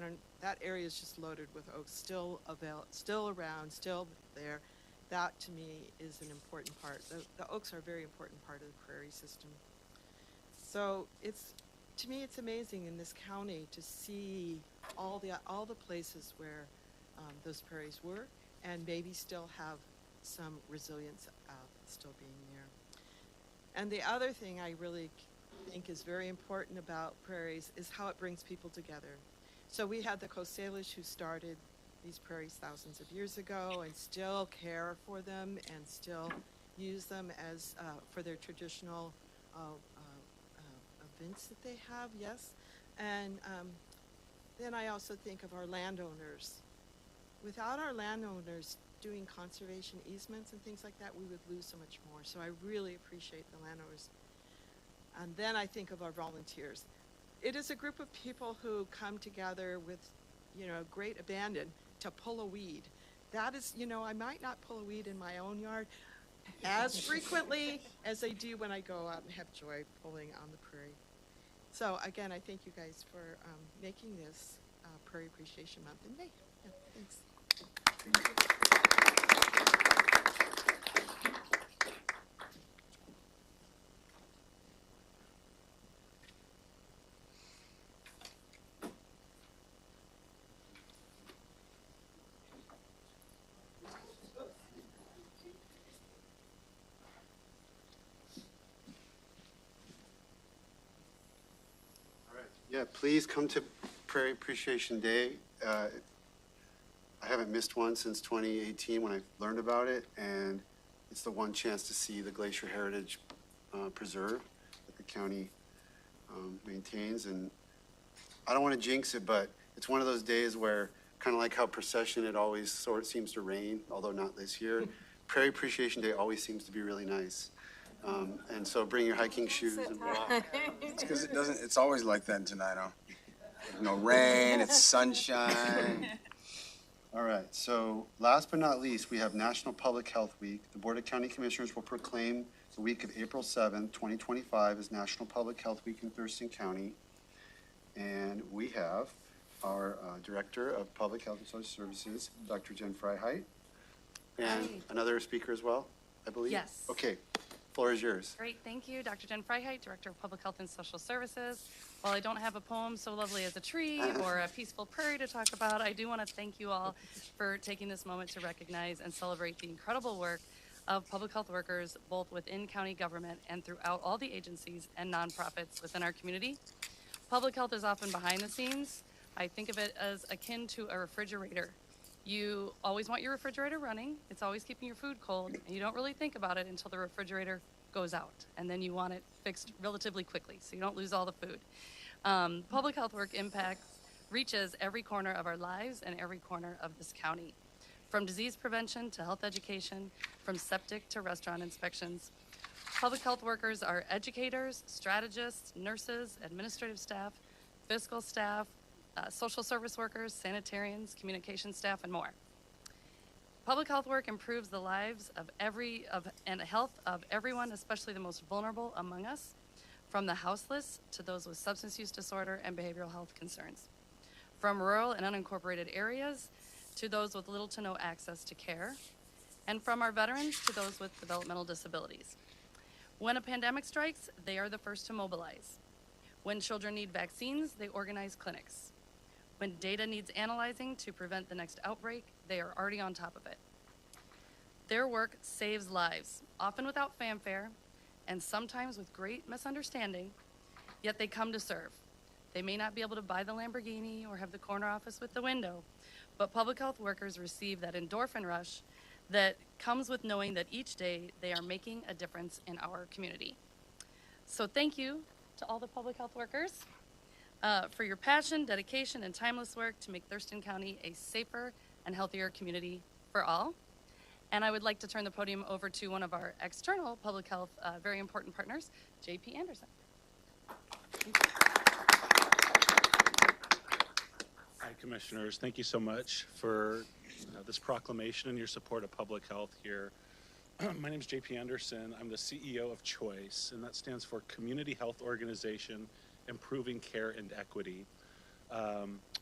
That area is just loaded with oaks, still around, still there. That to me is an important part. The oaks are a very important part of the prairie system. So to me, it's amazing in this county to see all the places where those prairies were, and maybe still have some resilience still being there. And the other thing I really think is very important about prairies is how it brings people together. So we had the Coast Salish who started these prairies thousands of years ago and still care for them and still use them as for their traditional events that they have, yes. And then I also think of our landowners. Without our landowners doing conservation easements and things like that, we would lose so much more. So I really appreciate the landowners. And then I think of our volunteers. It is a group of people who come together with, great abandon to pull a weed. That is, I might not pull a weed in my own yard as frequently as I do when I go out and have joy pulling on the prairie. So again, I thank you guys for making this Prairie Appreciation Month in May. Yeah, thanks. Yeah, please come to Prairie Appreciation Day. I haven't missed one since 2018 when I learned about it, and it's the one chance to see the Glacier Heritage Preserve that the county maintains. And I don't want to jinx it, but it's one of those days where, kind of like how procession, it always sort of seems to rain, although not this year. Prairie Appreciation Day always seems to be really nice. And so bring your hiking shoes and walk. It's because it's always like that in Tenino. No rain, it's sunshine. All right, so last but not least, we have National Public Health Week. The Board of County Commissioners will proclaim the week of April 7th, 2025 as National Public Health Week in Thurston County. And we have our Director of Public Health and Social Services, Dr. Jen Freiheit, and another speaker as well, I believe? Yes. Okay, floor is yours. Great, thank you. Dr. Jen Freiheit, Director of Public Health and Social Services. While I don't have a poem so lovely as a tree or a peaceful prairie to talk about, I do want to thank you all for taking this moment to recognize and celebrate the incredible work of public health workers, both within county government and throughout all the agencies and nonprofits within our community. Public health is often behind the scenes. I think of it as akin to a refrigerator. You always want your refrigerator running. It's always keeping your food cold, and you don't really think about it until the refrigerator goes out, and then you want it fixed relatively quickly so you don't lose all the food. Public health work reaches every corner of our lives and every corner of this county. From disease prevention to health education, from septic to restaurant inspections. Public health workers are educators, strategists, nurses, administrative staff, fiscal staff, social service workers, sanitarians, communication staff, and more. Public health work improves the lives and health of everyone, especially the most vulnerable among us, from the houseless to those with substance use disorder and behavioral health concerns. From rural and unincorporated areas to those with little to no access to care, and from our veterans to those with developmental disabilities. When a pandemic strikes, they are the first to mobilize. When children need vaccines, they organize clinics. When data needs analyzing to prevent the next outbreak, they are already on top of it. Their work saves lives, often without fanfare, and sometimes with great misunderstanding, yet they come to serve. They may not be able to buy the Lamborghini or have the corner office with the window, but public health workers receive that endorphin rush that comes with knowing that each day they are making a difference in our community. So thank you to all the public health workers for your passion, dedication, and timeless work to make Thurston County a safer and healthier community for all. And I would like to turn the podium over to one of our external public health, very important partners, JP Anderson. Hi, Commissioners. Thank you so much for this proclamation and your support of public health here. My name is JP Anderson. I'm the CEO of CHOICE, and that stands for Community Health Organization Improving Care and Equity.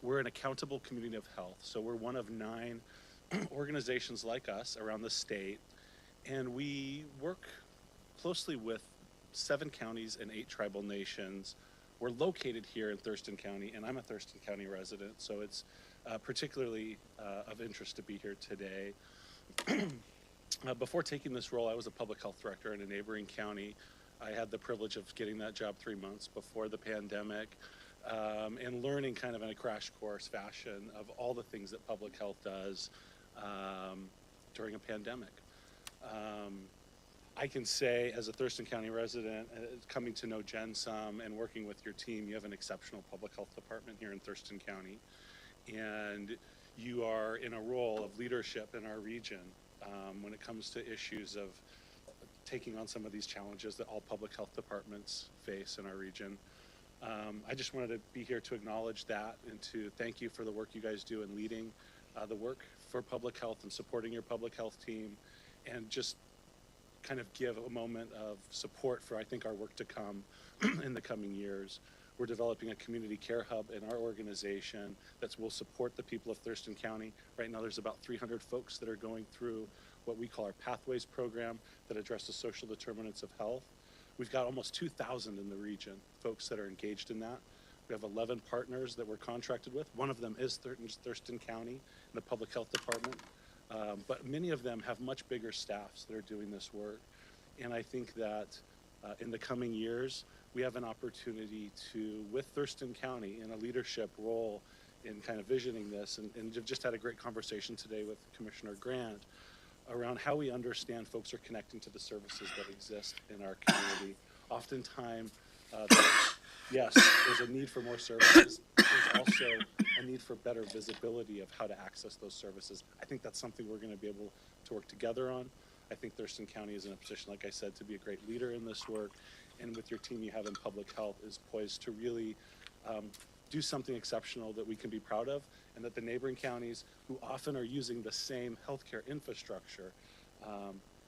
We're an accountable community of health, so we're one of 9 organizations like us around the state, and we work closely with 7 counties and 8 tribal nations. We're located here in Thurston County, and I'm a Thurston County resident, so it's particularly of interest to be here today. Before taking this role, I was a public health director in a neighboring county. I had the privilege of getting that job 3 months before the pandemic, and learning kind of in a crash course fashion of all the things that public health does during a pandemic. I can say, as a Thurston County resident, coming to know Jen some and working with your team, you have an exceptional public health department here in Thurston County, and you are in a role of leadership in our region when it comes to issues of taking on some of these challenges that all public health departments face in our region. I just wanted to be here to acknowledge that and to thank you for the work you guys do in leading the work for public health and supporting your public health team, and just kind of give a moment of support for, I think, our work to come in the coming years. We're developing a community care hub in our organization that will support the people of Thurston County. Right now there's about 300 folks that are going through what we call our Pathways program that addresses social determinants of health. We've got almost 2,000 in the region, folks that are engaged in that. We have 11 partners that we're contracted with. One of them is Thurston County in the public health department. But many of them have much bigger staffs that are doing this work. And I think that in the coming years, we have an opportunity to, with Thurston County in a leadership role in kind of visioning this, and just had a great conversation today with Commissioner Grant around how we understand folks are connecting to the services that exist in our community. Oftentimes, yes, there's a need for more services. There's also a need for better visibility of how to access those services. I think that's something we're going to be able to work together on. I think Thurston County is in a position, like I said, to be a great leader in this work, and with your team you have in public health is poised to really do something exceptional that we can be proud of, and that the neighboring counties, who often are using the same healthcare infrastructure,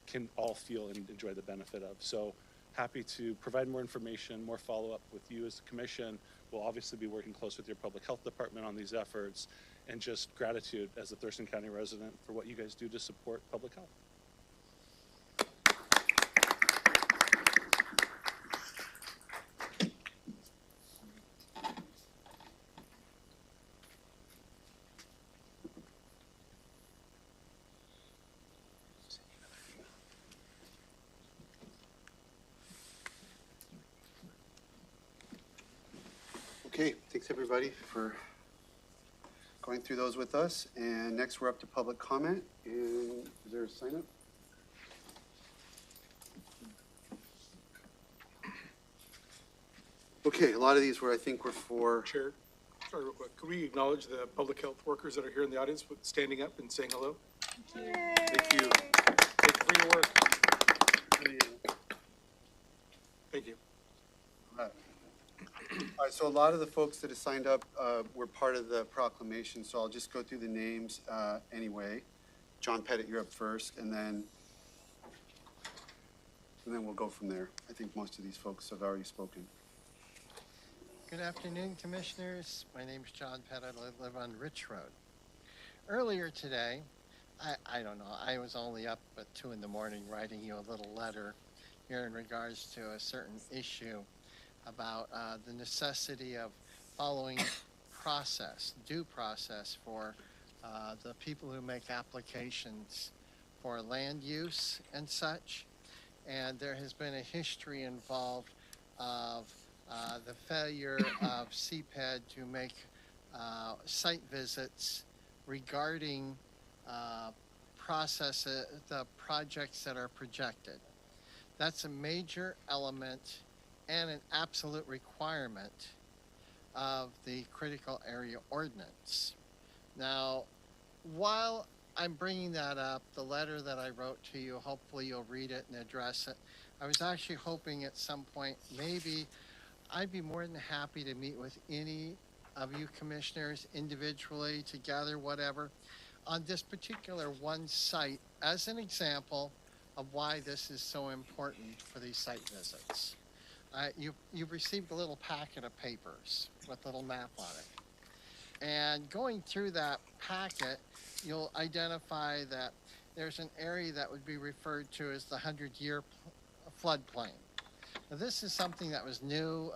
can all feel and enjoy the benefit of. So happy to provide more information, more follow-up with you as the commission. We'll obviously be working close with your public health department on these efforts, and just gratitude as a Thurston County resident for what you guys do to support public health. Okay, thanks everybody for going through those with us. And next we're up to public comment. And is there a sign up? Okay, a lot of these were, I think, were for, Chair, sorry, real quick. Could we acknowledge the public health workers that are here in the audience with standing up and saying hello? Thank you. Thank you for your work. Thank you. all right, so a lot of the folks that have signed up were part of the proclamation, so I'll just go through the names anyway. John Pettit, you're up first, and then we'll go from there. I think most of these folks have already spoken. Good afternoon, Commissioners. My name is John Pettit. I live on Rich Road. Earlier today, I don't know, I was only up at 2 in the morning writing you a little letter here in regards to a certain issue about the necessity of following due process for the people who make applications for land use and such. And there has been a history involved of the failure of CPED to make site visits regarding the projects that are projected. That's a major element and an absolute requirement of the critical area ordinance. Now, while I'm bringing that up, the letter that I wrote to you, hopefully you'll read it and address it. I was actually hoping at some point, maybe I'd be more than happy to meet with any of you commissioners individually, together, whatever, on this particular one site as an example of why this is so important for these site visits. You've received a little packet of papers with a little map on it. And going through that packet, you'll identify that there's an area that would be referred to as the 100-year floodplain. Now, this is something that was new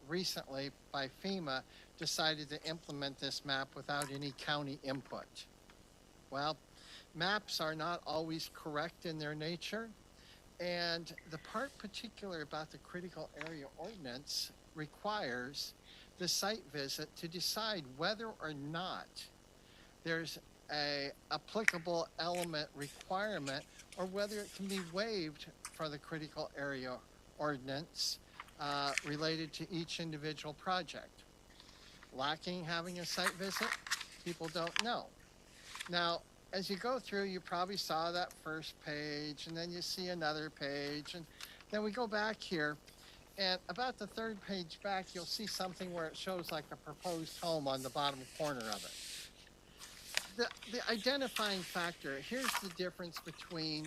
recently by FEMA, decided to implement this map without any county input. Well, maps are not always correct in their nature, and the part particular about the critical area ordinance requires the site visit to decide whether or not there's a applicable element requirement or whether it can be waived for the critical area ordinance related to each individual project. Lacking having a site visit, people don't know. Now, as you go through, you probably saw that first page, and then you see another page, and then we go back here, and about the third page back, you'll see something where it shows like a proposed home on the bottom corner of it. The identifying factor, here's the difference between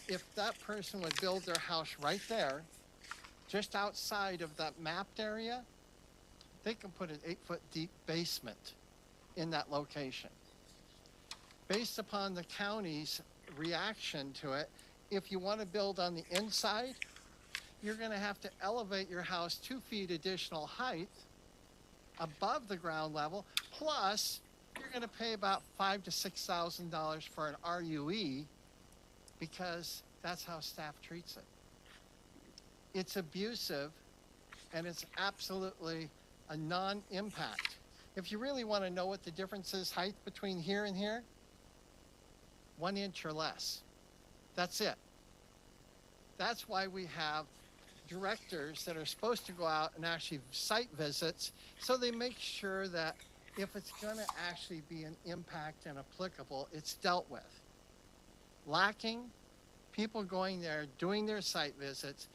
if that person would build their house right there, just outside of that mapped area, they can put an 8-foot deep basement in that location. Based upon the county's reaction to it, if you want to build on the inside, you're going to have to elevate your house 2 feet additional height above the ground level, plus you're going to pay about $5,000 to $6,000 for an RUE because that's how staff treats it. It's abusive, and it's absolutely a non-impact. If you really want to know what the difference is, height between here and here, 1 inch or less. That's it. That's why we have directors that are supposed to go out and actually site visits, so they make sure that if it's going to actually be an impact and applicable, it's dealt with. Lacking people going there, doing their site visits,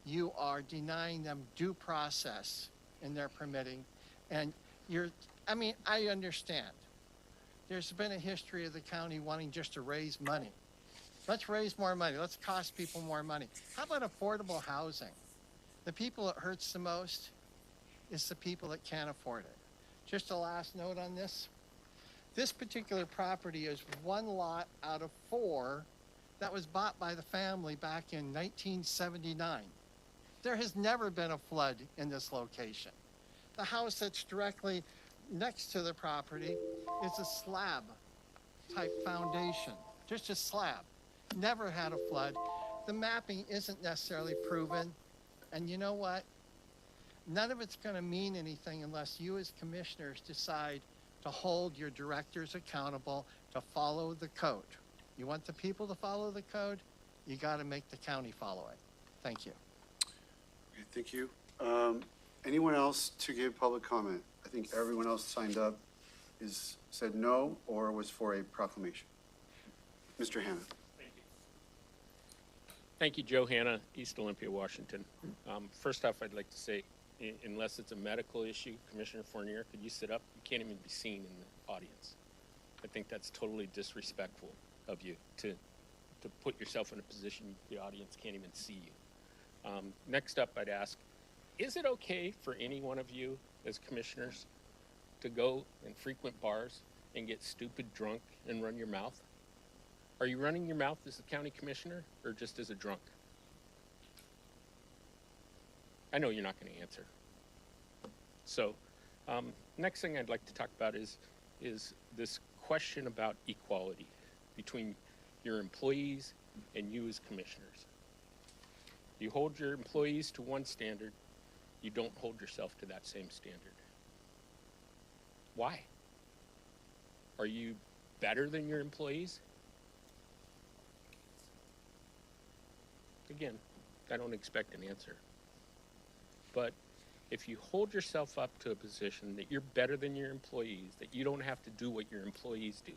you are denying them due process in their permitting. And I understand. There's been a history of the county wanting just to raise money. Let's raise more money. Let's cost people more money. How about affordable housing? The people it hurts the most is the people that can't afford it. Just a last note on this. This particular property is 1 lot out of 4 that was bought by the family back in 1979. There has never been a flood in this location. The house that's directly next to the property is a slab type foundation, just a slab. Never had a flood. The mapping isn't necessarily proven. And you know what? None of it's going to mean anything unless you as commissioners decide to hold your directors accountable to follow the code. You want the people to follow the code, you got to make the county follow it. Thank you. Okay, thank you. Anyone else to give public comment? I think everyone else signed up said no or was for a proclamation. Mr. Hanna. Thank you, Joe Hanna, East Olympia, Washington. First off, I'd like to say, unless it's a medical issue, Commissioner Fournier, could you sit up? You can't even be seen in the audience. I think that's totally disrespectful of you to put yourself in a position the audience can't even see you. Next up, I'd ask, is it okay for any one of you as commissioners to go and frequent bars and get stupid drunk and run your mouth? Are you running your mouth as a county commissioner or just as a drunk? I know you're not going to answer. So, next thing I'd like to talk about is this question about equality between your employees and you as commissioners. You hold your employees to one standard, you don't hold yourself to that same standard. Why? Are you better than your employees? Again, I don't expect an answer. But if you hold yourself up to a position that you're better than your employees, that you don't have to do what your employees do,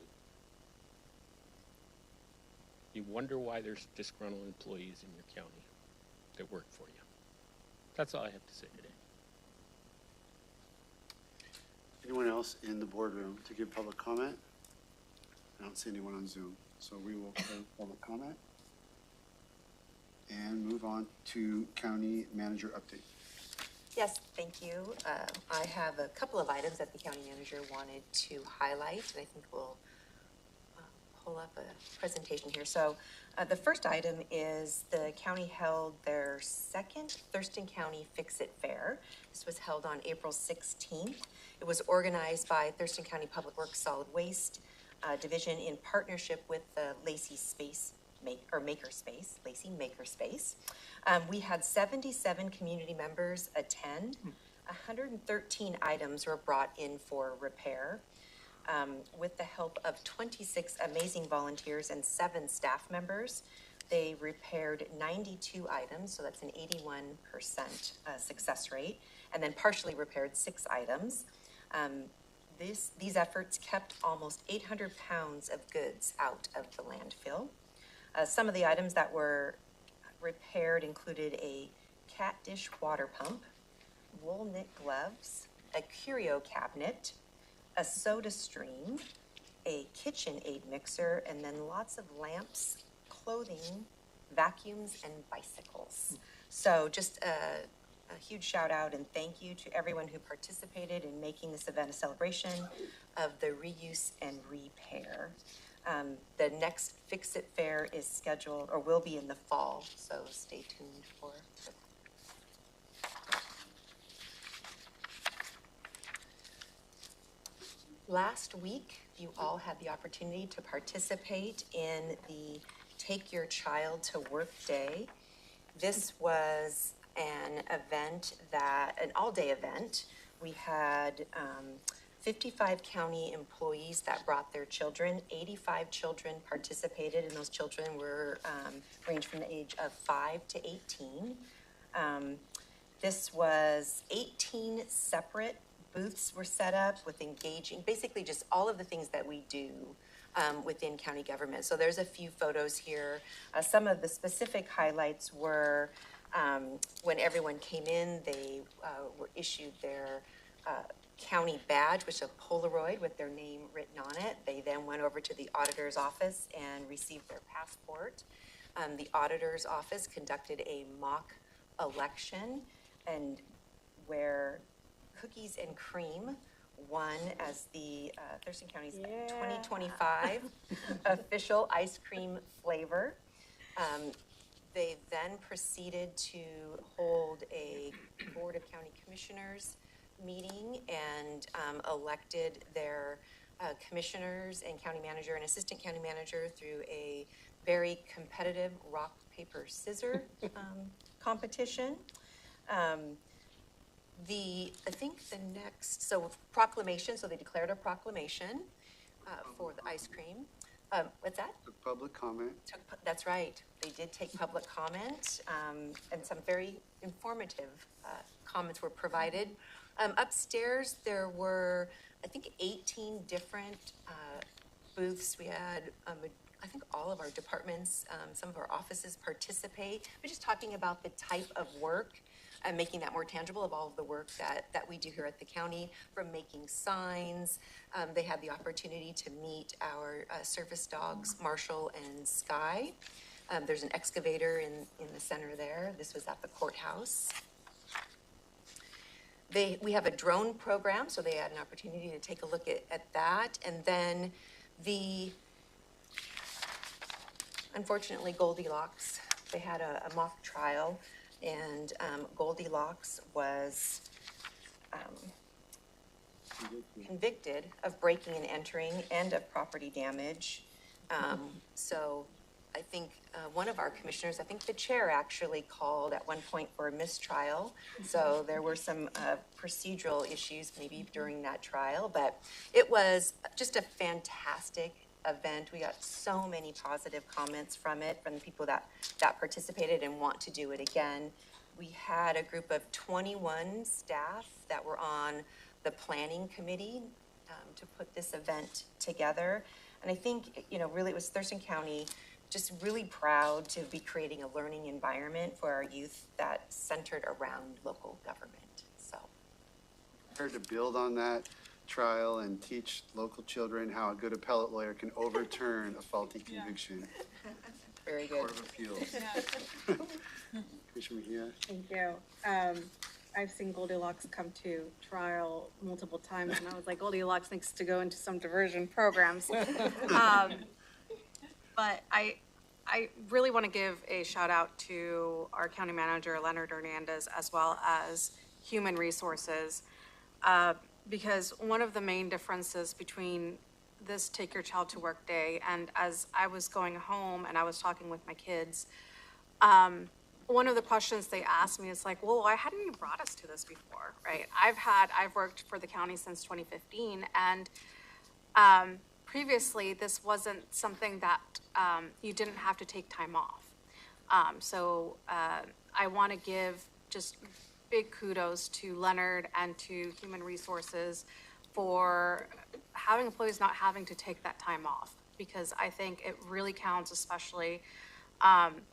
you wonder why there's disgruntled employees in your county that work for you. That's all I have to say today. Anyone else in the boardroom to give public comment? I don't see anyone on Zoom, so we will close public comment and move on to county manager update. Yes, thank you. I have a couple of items that the county manager wanted to highlight, and I think we'll pull up a presentation here. So the first item is the county held their second Thurston County Fix-It Fair. This was held on April 16th. It was organized by Thurston County Public Works Solid Waste Division in partnership with the Lacey Makerspace. We had 77 community members attend. 113 items were brought in for repair. With the help of 26 amazing volunteers and 7 staff members, they repaired 92 items, so that's an 81% success rate, and then partially repaired 6 items. These efforts kept almost 800 pounds of goods out of the landfill. Some of the items that were repaired included a cat dish water pump, wool knit gloves, a curio cabinet, a soda stream, a KitchenAid mixer, and then lots of lamps, clothing, vacuums, and bicycles. So just a huge shout out and thank you to everyone who participated in making this event a celebration of the reuse and repair. The next Fix-It Fair is scheduled, or will be in the fall, so stay tuned for that. Last week, you all had the opportunity to participate in the Take Your Child to Work Day. This was an event an all-day event. We had 55 county employees that brought their children. 85 children participated, and those children were ranged from the age of 5 to 18. This was 18 separate booths were set up with engaging, basically just all of the things that we do within county government. So there's a few photos here. Some of the specific highlights were when everyone came in, they were issued their county badge, which is a Polaroid with their name written on it. They then went over to the auditor's office and received their passport. The auditor's office conducted a mock election, and where Cookies and Cream won as the Thurston County's 2025 official ice cream flavor. They then proceeded to hold a Board of County Commissioners meeting and elected their commissioners and county manager and assistant county manager through a very competitive rock, paper, scissor competition. I think the next, proclamation, so they declared a proclamation for the ice cream. What's that? The public comment. That's right. They did take public comment, and some very informative comments were provided. Upstairs, there were, I think, 18 different booths. We had, I think, all of our departments, some of our offices participate. We're just talking about the type of work and making that more tangible of all of the work that we do here at the county, from making signs. They had the opportunity to meet our service dogs, Marshall and Sky. There's an excavator in the center there. This was at the courthouse. We have a drone program, so they had an opportunity to take a look at that. And then unfortunately, Goldilocks, they had a mock trial, and Goldilocks was convicted of breaking and entering and of property damage. So I think one of our commissioners, I think the chair actually called at one point for a mistrial. So there were some procedural issues maybe during that trial, but it was just a fantastic event. We got so many positive comments from it, from the people that participated and want to do it again. We had a group of 21 staff that were on the planning committee to put this event together. And I think, really it was Thurston County just really proud to be creating a learning environment for our youth that's centered around local government, so. Prepared to build on that trial and teach local children how a good appellate lawyer can overturn a faulty conviction. Very good. Court of Appeals. Commissioner Mejia? Thank you. I've seen Goldilocks come to trial multiple times, and I was like, Goldilocks needs to go into some diversion programs. But I really want to give a shout out to our county manager, Leonard Hernandez, as well as Human Resources, because one of the main differences between this Take Your Child to Work Day and as I was going home and I was talking with my kids, one of the questions they asked me is like, well, why hadn't you brought us to this before, right? I've worked for the county since 2015, and previously this wasn't something that you didn't have to take time off. So I want to give just big kudos to Leonard and to Human Resources for having employees not having to take that time off, because I think it really counts, especially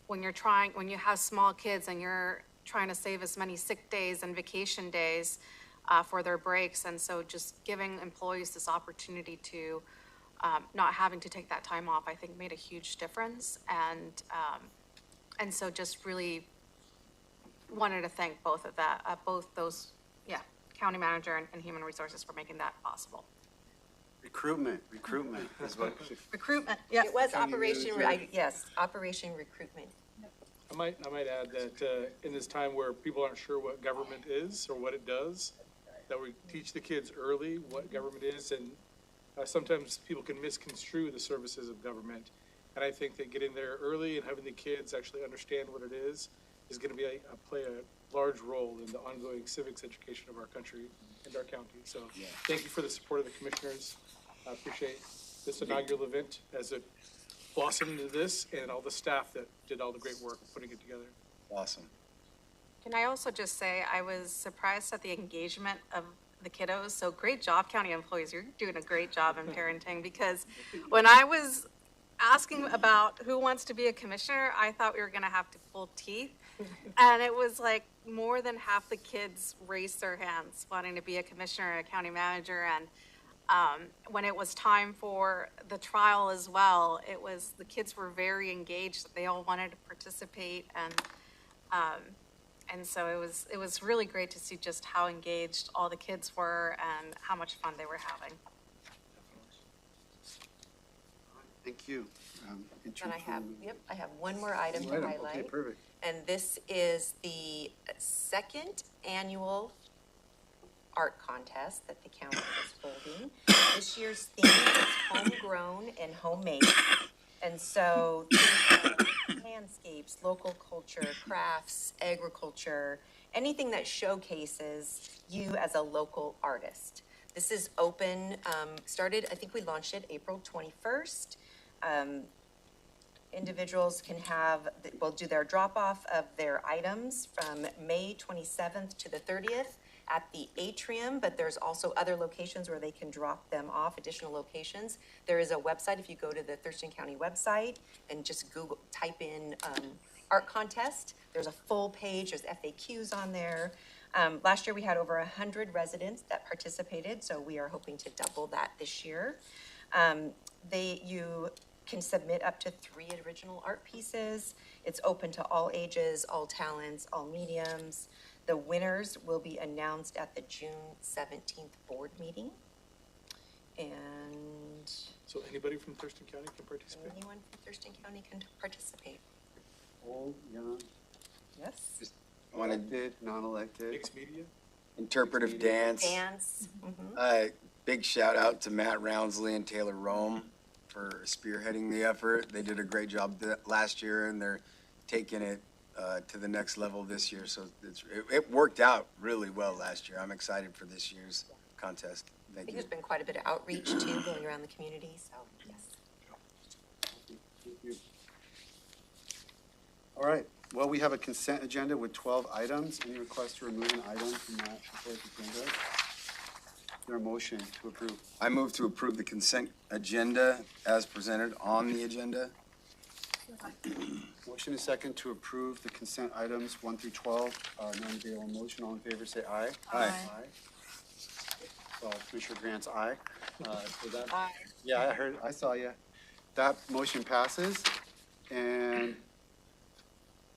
when you have small kids and you're trying to save as many sick days and vacation days for their breaks. And so just giving employees this opportunity to not having to take that time off, I think made a huge difference. And so just really wanted to thank both those, county manager and Human Resources for making that possible. Recruitment is what. Recruitment, yes. It was Operation Recruitment. I might add that in this time where people aren't sure what government is or what it does, that we teach the kids early what government is, and sometimes people can misconstrue the services of government. And I think that getting there early and having the kids actually understand what it is going to be play a large role in the ongoing civics education of our country and our county. So thank you for the support of the commissioners. I appreciate this inaugural event as it blossomed into this, and all the staff that did all the great work putting it together. Awesome. Can I also just say I was surprised at the engagement of the kiddos. So great job, county employees. You're doing a great job in parenting, because when I was asking about who wants to be a commissioner, I thought we were going to have to pull teeth. And it was like more than half the kids raised their hands wanting to be a commissioner or a county manager. And when it was time for the trial as well, the kids were very engaged. They all wanted to participate, and so it was really great to see just how engaged all the kids were and how much fun they were having. Thank you. And I have one more item to highlight. Okay, perfect. And this is the second annual art contest that the county is holding. This year's theme is homegrown and homemade. And so landscapes, local culture, crafts, agriculture, anything that showcases you as a local artist. This is open, I think we launched it April 21st. individuals will do their drop-off of their items from May 27th to the 30th at the atrium, but there's also other locations where they can drop them off, additional locations. There is a website, if you go to the Thurston County website and just type in art contest, there's a full page, there's FAQs on there. Last year we had over 100 residents that participated, so we are hoping to double that this year. You can submit up to 3 original art pieces. It's open to all ages, all talents, all mediums. The winners will be announced at the June 17th board meeting. And So anybody from Thurston County can participate? anyone from Thurston County can participate. Old, young, Yes. elected, non-elected. Mixed media? Interpretive dance. Dance. Big shout out to Matt Roundsley and Taylor Rome for spearheading the effort. They did a great job last year, and they're taking it to the next level this year. So it worked out really well last year. I'm excited for this year's contest. I Thank think you. there's been quite a bit of outreach too, going around the community, so yes. Thank you. All right, well, we have a consent agenda with 12 items. Any request to remove an item from that proposed agenda? Is there a motion to approve? I move to approve the consent agenda as presented on the agenda. Motion is second to approve the consent items 1 through 12. None available motion. All in favor, say aye. Aye. Well, Commissioner Grant's aye. Aye. Yeah, I saw you. That motion passes. And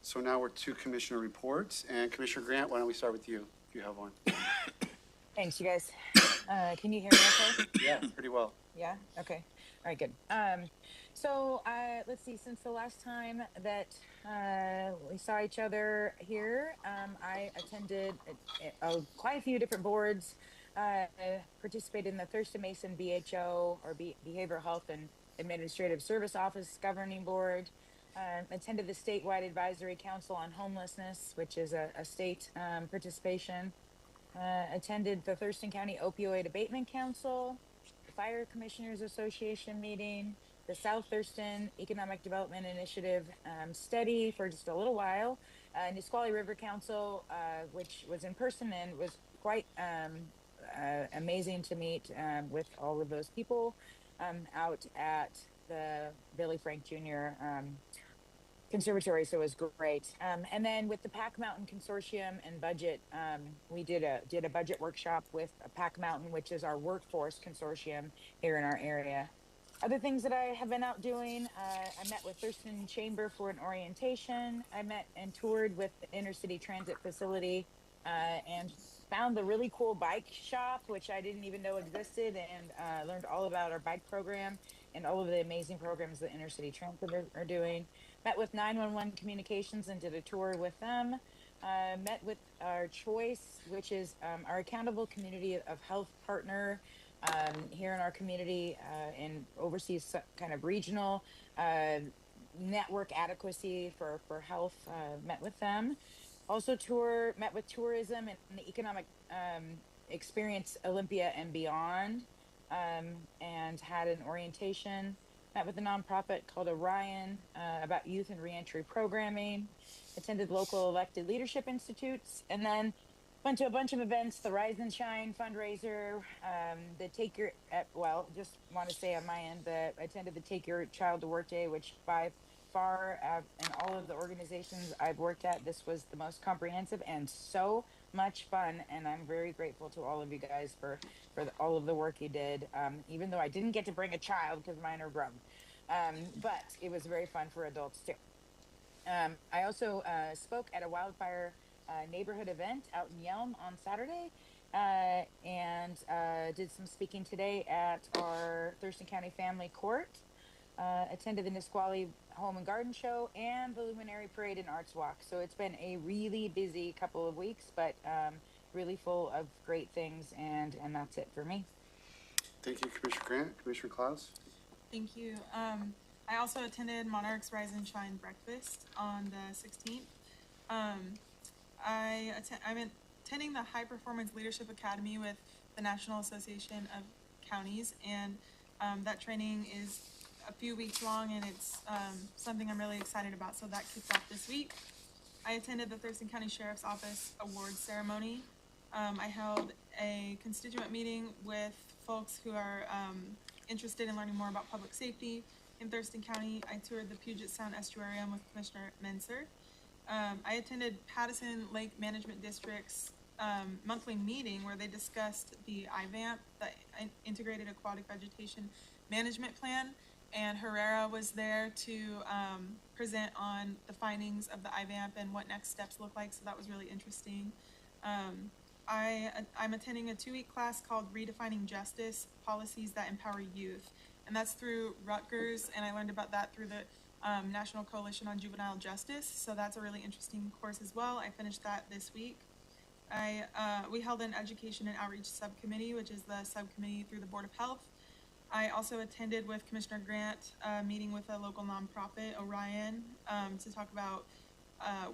so now we're to commissioner reports. And Commissioner Grant, why don't we start with you, if you have one? Thanks, you guys. Can you hear me okay? Yeah, pretty well. Yeah? Okay. All right, good. Let's see, since the last time that we saw each other here, I attended quite a few different boards, participated in the Thurston Mason BHO, or Behavioral Health and Administrative Service Office Governing Board, attended the Statewide Advisory Council on Homelessness, which is a state participation, attended the Thurston County Opioid Abatement Council, the Fire Commissioners Association meeting, the South Thurston Economic Development Initiative study for just a little while, Nisqually River Council, which was in person and was quite amazing to meet with all of those people out at the Billy Frank Jr. Conservatory, so it was great. And then with the Pack Mountain Consortium and budget, we did a budget workshop with Pack Mountain, which is our workforce consortium here in our area. Other things that I have been out doing, I met with Thurston Chamber for an orientation. I met and toured with the Intercity Transit Facility and found the really cool bike shop, which I didn't even know existed, and learned all about our bike program and all of the amazing programs that Intercity Transit are doing. Met with 911 Communications and did a tour with them. Met with our Choice, which is our accountable community of health partner here in our community and oversees kind of regional network adequacy for health. Met with them. Also met with tourism and the economic experience Olympia and beyond, and had an orientation. Met with a nonprofit called Orion about youth and reentry programming. Attended local elected leadership institutes, and then went to a bunch of events, the Rise and Shine fundraiser, just want to say on my end that I attended the Take Your Child to Work Day, which by far, in all of the organizations I've worked at, this was the most comprehensive and so much fun, and I'm very grateful to all of you guys for all of the work you did, even though I didn't get to bring a child because mine are grown, but it was very fun for adults too. I also spoke at a wildfire neighborhood event out in Yelm on Saturday, and did some speaking today at our Thurston County Family Court. Attended the Nisqually Home and Garden Show and the Luminary Parade and Arts Walk. So it's been a really busy couple of weeks, but really full of great things, and that's it for me. Thank you, Commissioner Grant. Commissioner Klaus? Thank you. I also attended Monarchs Rise and Shine breakfast on the 16th. I'm attending the High Performance Leadership Academy with the National Association of Counties, and that training is a few weeks long, and it's something I'm really excited about, so that kicked off this week. I attended the Thurston County Sheriff's Office Awards Ceremony. I held a constituent meeting with folks who are interested in learning more about public safety in Thurston County. I toured the Puget Sound Estuarium with Commissioner Menser. I attended Pattison Lake Management District's monthly meeting where they discussed the IVAMP, the Integrated Aquatic Vegetation Management Plan, and Herrera was there to present on the findings of the IVAMP and what next steps look like, so that was really interesting. I'm attending a 2-week class called Redefining Justice, Policies that Empower Youth, and that's through Rutgers, and I learned about that through the National Coalition on Juvenile Justice, so that's a really interesting course as well. I finished that this week. We held an Education and Outreach Subcommittee, which is the subcommittee through the Board of Health. I also attended with Commissioner Grant a meeting with a local nonprofit, Orion, to talk about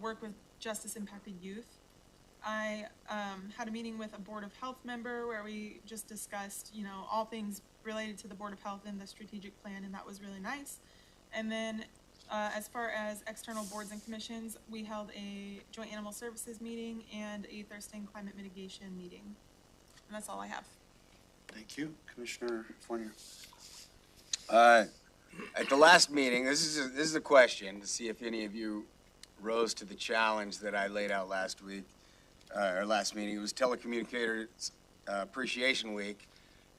work with justice-impacted youth. I had a meeting with a Board of Health member where we just discussed, all things related to the Board of Health and the strategic plan, and that was really nice. And then as far as external boards and commissions, we held a Joint Animal Services meeting and a Thurston Climate Mitigation meeting. And that's all I have. Thank you. Commissioner Fournier. At the last meeting, this is a question to see if any of you rose to the challenge that I laid out last week, or last meeting. It was Telecommunicators Appreciation Week,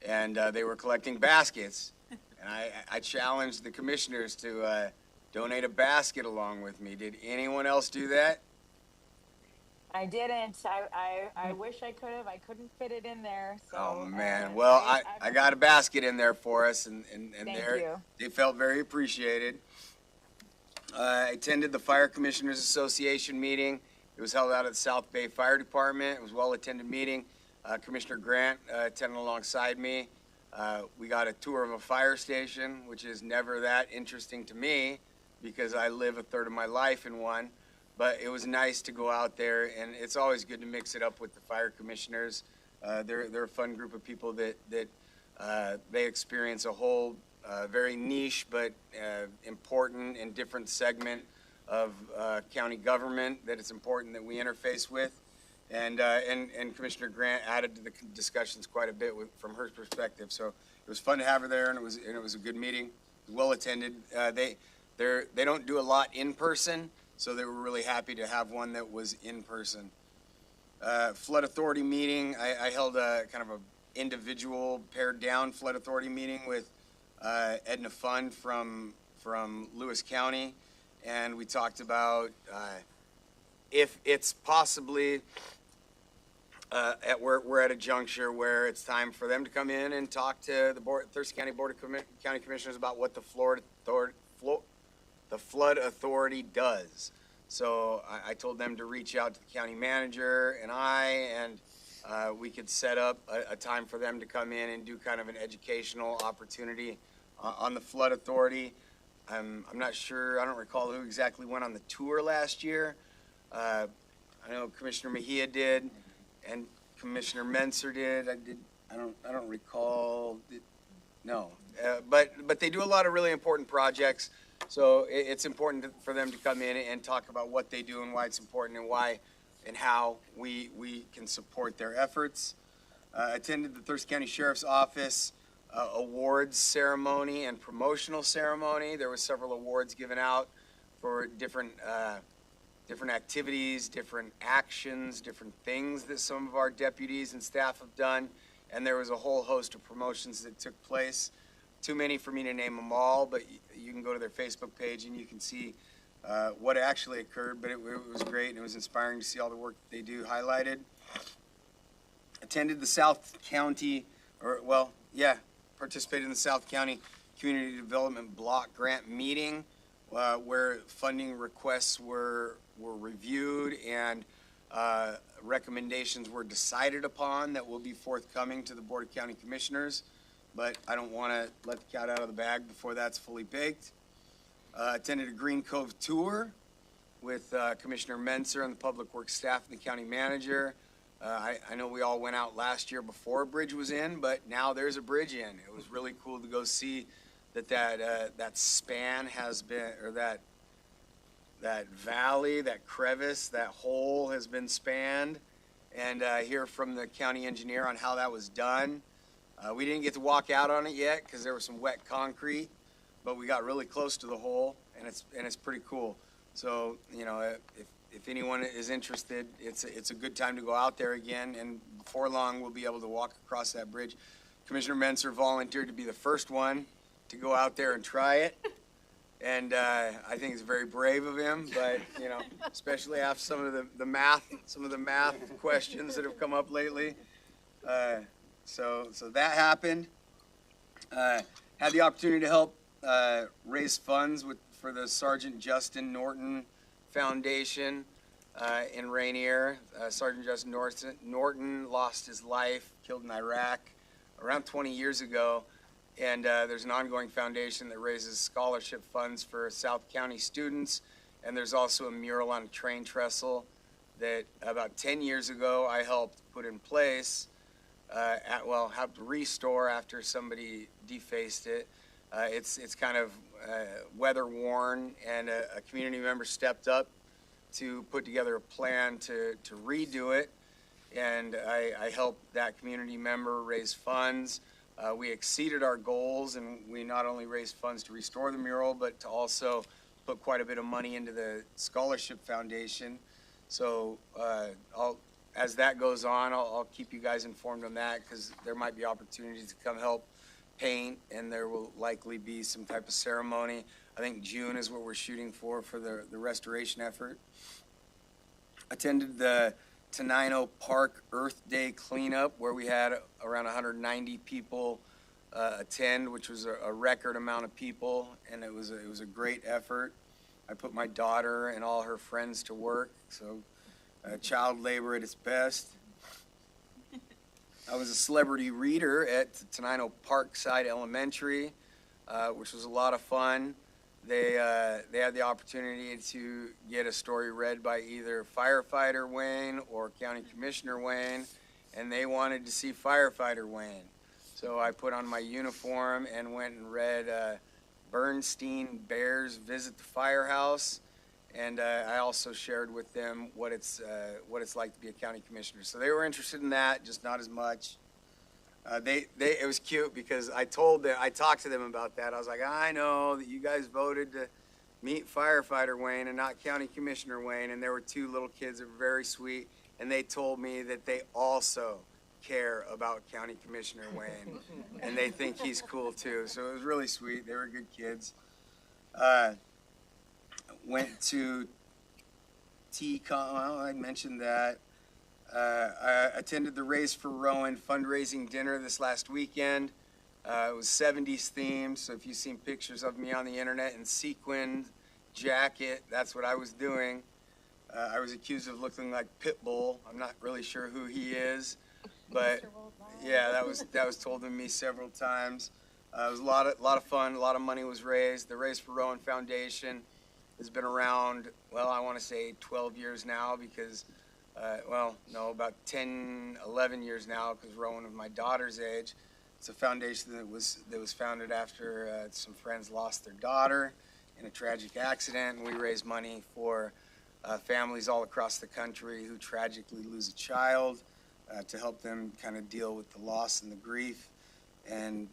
and they were collecting baskets. And I challenged the commissioners to donate a basket along with me. Did anyone else do that? I didn't. I wish I could have. I couldn't fit it in there. So, oh man. Well, I got a basket in there for us, and Thank there you. they felt very appreciated. I attended the Fire Commissioners Association meeting. It was held out at the South Bay Fire Department. It was a well-attended meeting. Commissioner Grant attended alongside me. We got a tour of a fire station, which is never that interesting to me because I live a third of my life in one. But it was nice to go out there, and it's always good to mix it up with the fire commissioners. They're a fun group of people that they experience a whole very niche but important and different segment of county government that it's important that we interface with. And Commissioner Grant added to the discussions quite a bit from her perspective. So it was fun to have her there, and it was a good meeting, well attended. They don't do a lot in person, so they were really happy to have one that was in person. Flood Authority meeting, I held a kind of a individual pared down Flood Authority meeting with Edna Fund from Lewis County, and we talked about if it's possibly we're at a juncture where it's time for them to come in and talk to the Thurston County Board of County Commissioners about what the Flood Authority does. So I told them to reach out to the county manager and we could set up a time for them to come in and do kind of an educational opportunity on the Flood Authority. I'm not sure, I don't recall who exactly went on the tour last year. I know Commissioner Mejia did, and Commissioner Menser did. I don't recall. No, but they do a lot of really important projects. So it's important for them to come in and talk about what they do and why it's important and why and how we can support their efforts. Attended the Thurston County Sheriff's Office awards ceremony and promotional ceremony. There were several awards given out for different activities, different actions, different things that some of our deputies and staff have done. And there was a whole host of promotions that took place. Too many for me to name them all, but you can go to their Facebook page and you can see what actually occurred. But it was great, and it was inspiring to see all the work that they do highlighted. Attended the South County, participated in the South County Community Development Block Grant meeting where funding requests were reviewed and recommendations were decided upon that will be forthcoming to the Board of County Commissioners. But I don't want to let the cat out of the bag before that's fully baked. Attended a Green Cove tour with Commissioner Menser and the Public Works staff and the county manager. I know we all went out last year before a bridge was in, but now there's a bridge in. It was really cool to go see that span has been, or that valley, that crevice, that hole has been spanned, and hear from the county engineer on how that was done. We didn't get to walk out on it yet because there was some wet concrete, but we got really close to the hole, and it's pretty cool. So, you know, if anyone is interested, it's a good time to go out there again, and before long we'll be able to walk across that bridge. Commissioner Menser volunteered to be the first one to go out there and try it, and I think it's very brave of him, but, you know, especially after some of the math questions that have come up lately. So that happened. Had the opportunity to help raise funds for the Sergeant Justin Norton Foundation in Rainier. Sergeant Justin Norton lost his life, killed in Iraq around 20 years ago. And there's an ongoing foundation that raises scholarship funds for South County students. And there's also a mural on a train trestle that about 10 years ago I helped put in place, helped restore after somebody defaced it. It's kind of weather worn, and a community member stepped up to put together a plan to redo it. And I helped that community member raise funds. We exceeded our goals, and we not only raised funds to restore the mural, but to also put quite a bit of money into the scholarship foundation. So as that goes on, I'll keep you guys informed on that, because there might be opportunities to come help paint, and there will likely be some type of ceremony. I think June is what we're shooting for the restoration effort. Attended the Tenino Park Earth Day cleanup, where we had around 190 people attend, which was a record amount of people, and it was a great effort. I put my daughter and all her friends to work, so child labor at its best. I was a celebrity reader at Tenino Parkside Elementary, which was a lot of fun. They had the opportunity to get a story read by either firefighter Wayne or County Commissioner Wayne, and they wanted to see firefighter Wayne. So I put on my uniform and went and read Bernstein Bears Visit the Firehouse, and I also shared with them what it's like to be a county commissioner. So they were interested in that, just not as much. It was cute because I talked to them about that. I was like, I know that you guys voted to meet firefighter Wayne and not County Commissioner Wayne, and there were two little kids that were very sweet, and they told me that they also care about County Commissioner Wayne, and they think he's cool too. So it was really sweet. They were good kids. Went to I mentioned that. I attended the Race for Rowan fundraising dinner this last weekend. It was 70s themed, so if you've seen pictures of me on the internet in sequined jacket, that's what I was doing. I was accused of looking like Pitbull. I'm not really sure who he is, but yeah, that was told to me several times. It was a lot of fun. A lot of money was raised. The Race for Rowan Foundation has been around, well, I want to say 12 years now, because about 10, 11 years now, because Rowan was my daughter's age. It's a foundation that was founded after some friends lost their daughter in a tragic accident, and we raise money for families all across the country who tragically lose a child, to help them kind of deal with the loss and the grief. And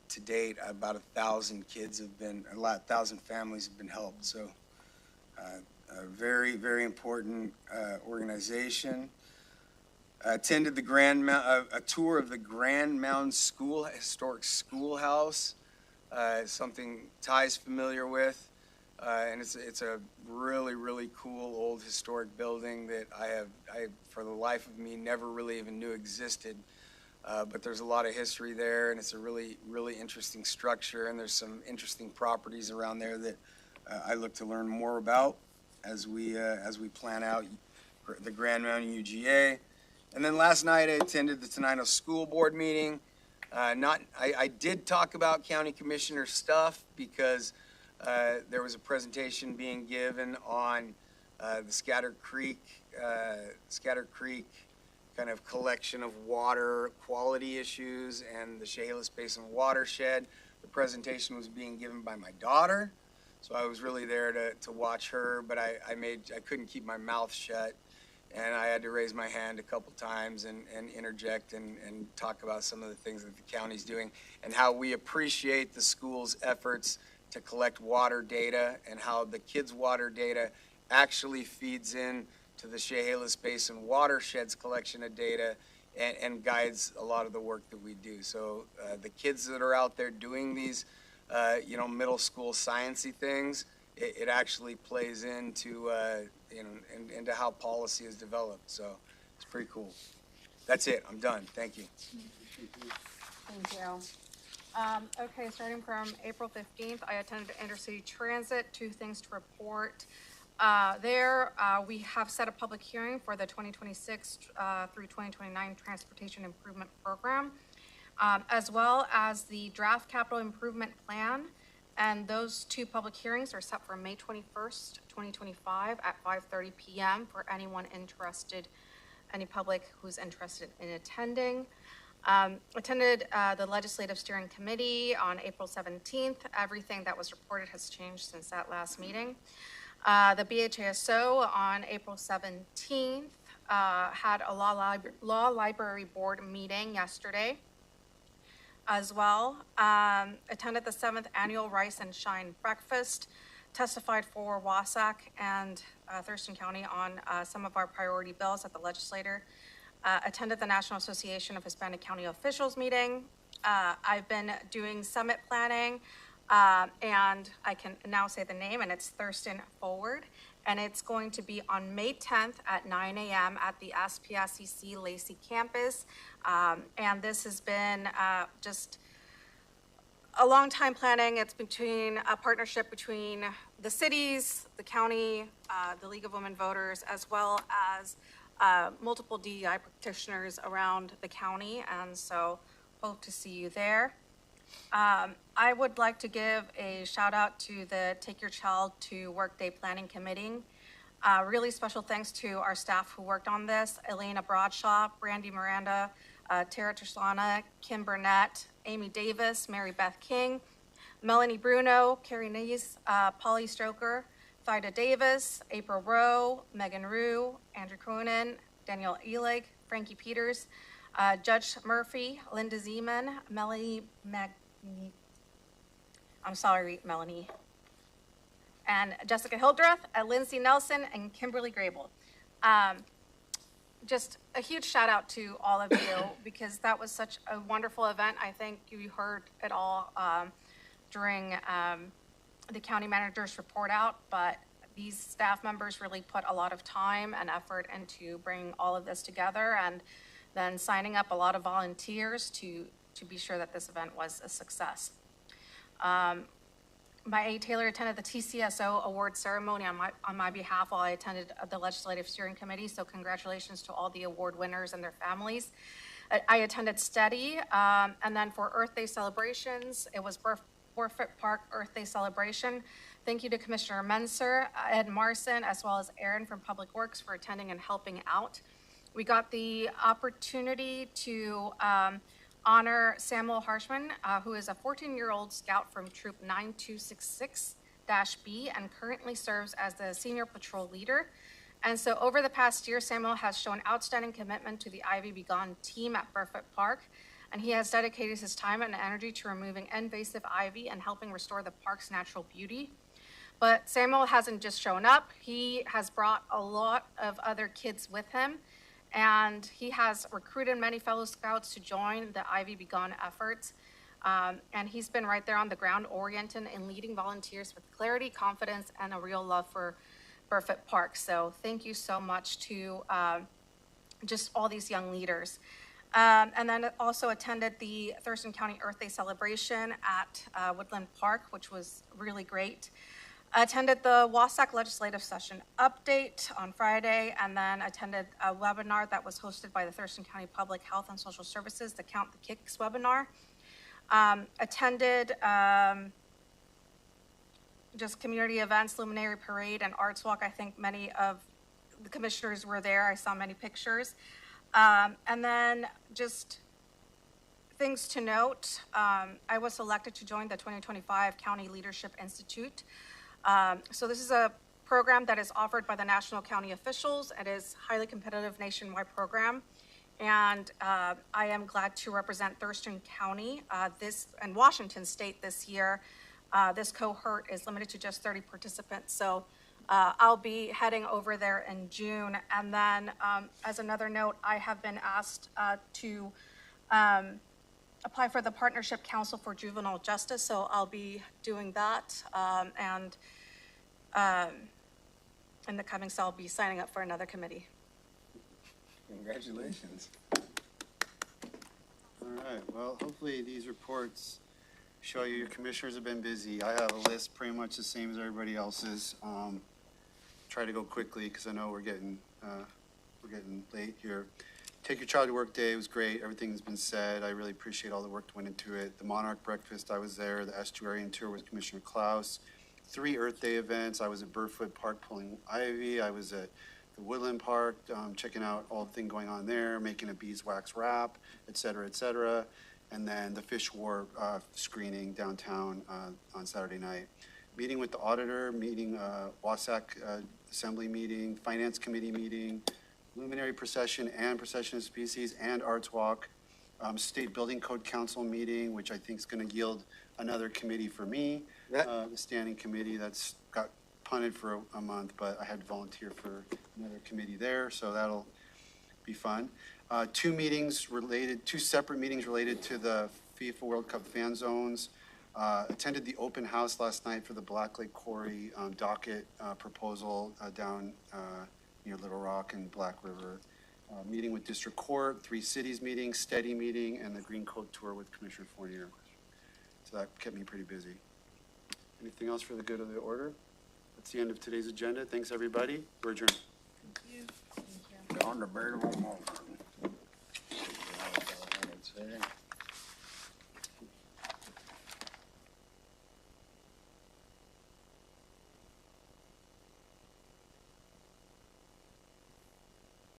to date, about 1,000 families have been helped. So a very, very important organization. Attended the a tour of the Grand Mound Historic Schoolhouse, something Ty's familiar with, and it's a really, really cool old historic building that I for the life of me never really even knew existed. But there's a lot of history there, and it's a really, really interesting structure, and there's some interesting properties around there that I look to learn more about as we plan out the Grand Mountain UGA. And then last night I attended the Tenino School Board meeting. I did talk about county commissioner stuff because there was a presentation being given on the Scatter Creek kind of collection of water quality issues and the Chehalis Basin watershed. The presentation was being given by my daughter, so I was really there to watch her, but I couldn't keep my mouth shut, and I had to raise my hand a couple times and interject and talk about some of the things that the county's doing and how we appreciate the school's efforts to collect water data and how the kids' water data actually feeds in to the Chehalis Basin watershed's collection of data and guides a lot of the work that we do. So the kids that are out there doing these, middle school sciencey things, it actually plays into, into how policy is developed. So it's pretty cool. That's it. I'm done. Thank you. Thank you. Okay, starting from April 15th, I attended Intercity Transit. 2 things to report. We have set a public hearing for the 2026 through 2029 Transportation Improvement Program, as well as the draft capital improvement plan. And those 2 public hearings are set for May 21st, 2025 at 5:30 p.m. for anyone interested, any public who's interested in attending. Attended the Legislative Steering Committee on April 17th. Everything that was reported has changed since that last meeting. The BHASO on April 17th had a law library board meeting yesterday as well. Attended the 7th annual Rice and Shine Breakfast, testified for Wasac and Thurston County on some of our priority bills at the legislature. Attended the National Association of Hispanic County Officials meeting. I've been doing summit planning, and I can now say the name, and it's Thurston Forward. And it's going to be on May 10th at 9 a.m. at the SPSCC Lacey campus. And this has been just a long time planning. It's between a partnership between the cities, the county, the League of Women Voters, as well as multiple DEI practitioners around the county. And so hope to see you there. I would like to give a shout out to the Take Your Child to Work Day Planning Committee. Really special thanks to our staff who worked on this: Elena Broadshaw, Brandy Miranda, Tara Terslana, Kim Burnett, Amy Davis, Mary Beth King, Melanie Bruno, Carrie Nees, Polly Stroker, Thida Davis, April Rowe, Megan Rue, Andrew Cronin, Danielle Elig, Frankie Peters, Judge Murphy, Linda Zeman, Melanie Melanie, and Jessica Hildreth, Lindsay Nelson, and Kimberly Grable. Just a huge shout out to all of you because that was such a wonderful event. I think you heard it all during the county manager's report out, but these staff members really put a lot of time and effort into bringing all of this together and then signing up a lot of volunteers to be sure that this event was a success. My Taylor attended the TCSO award ceremony on my behalf while I attended the Legislative Steering Committee, so congratulations to all the award winners and their families. I attended STEADY, and then for Earth Day celebrations, it was Burfoot Park Earth Day celebration. Thank you to Commissioner Menser, Ed Marson, as well as Aaron from Public Works for attending and helping out. We got the opportunity to honor Samuel Harshman, who is a 14-year-old scout from Troop 9266-B and currently serves as the senior patrol leader. And so over the past year, Samuel has shown outstanding commitment to the Ivy Be Gone team at Burfoot Park, and he has dedicated his time and energy to removing invasive ivy and helping restore the park's natural beauty. But Samuel hasn't just shown up. He has brought a lot of other kids with him, and he has recruited many fellow scouts to join the Ivy Be Gone efforts. And he's been right there on the ground, oriented and leading volunteers with clarity, confidence, and a real love for Burfoot Park. So thank you so much to just all these young leaders. And then also attended the Thurston County Earth Day celebration at Woodland Park, which was really great. Attended the Wasac legislative session update on Friday, and then attended a webinar that was hosted by the Thurston County Public Health and Social Services, the Count the Kicks webinar. Attended just community events, Luminary Parade, and Arts Walk. I think many of the commissioners were there. I saw many pictures. And then just things to note, I was selected to join the 2025 County Leadership Institute. So this is a program that is offered by the national county officials. It is a highly competitive nationwide program. And I am glad to represent Thurston County and Washington State this year. This cohort is limited to just 30 participants. So I'll be heading over there in June. And then as another note, I have been asked to apply for the Partnership Council for Juvenile Justice. So I'll be doing that. And in the coming, so I'll be signing up for another committee. Congratulations. All right, well, hopefully these reports show you your commissioners have been busy. I have a list pretty much the same as everybody else's. Try to go quickly because I know we're getting late here. Take Your Child to Work Day was great. Everything's been said. I really appreciate all the work that went into it. The Monarch Breakfast, I was there. The Estuarian Tour with Commissioner Klaus. 3 Earth Day events. I was at Burfoot Park pulling ivy. I was at the Woodland Park, checking out all the thing going on there, making a beeswax wrap, et cetera, and then the Fish War screening downtown on Saturday night. Meeting with the auditor, meeting WASAC assembly meeting, finance committee meeting, luminary procession and procession of species and arts walk, state building code council meeting, which I think is going to yield another committee for me, the standing committee that's got punted for a month, but I had to volunteer for another committee there, so that'll be fun. 2 separate meetings related to the FIFA World Cup fan zones. Attended the open house last night for the Black Lake Quarry docket proposal down near Little Rock and Black River. Meeting with District Court, 3 cities meeting, steady meeting, and the Green Coat Tour with Commissioner Fournier. So that kept me pretty busy. Anything else for the good of the order? That's the end of today's agenda. Thanks, everybody. We're adjourned. On the veritable moment.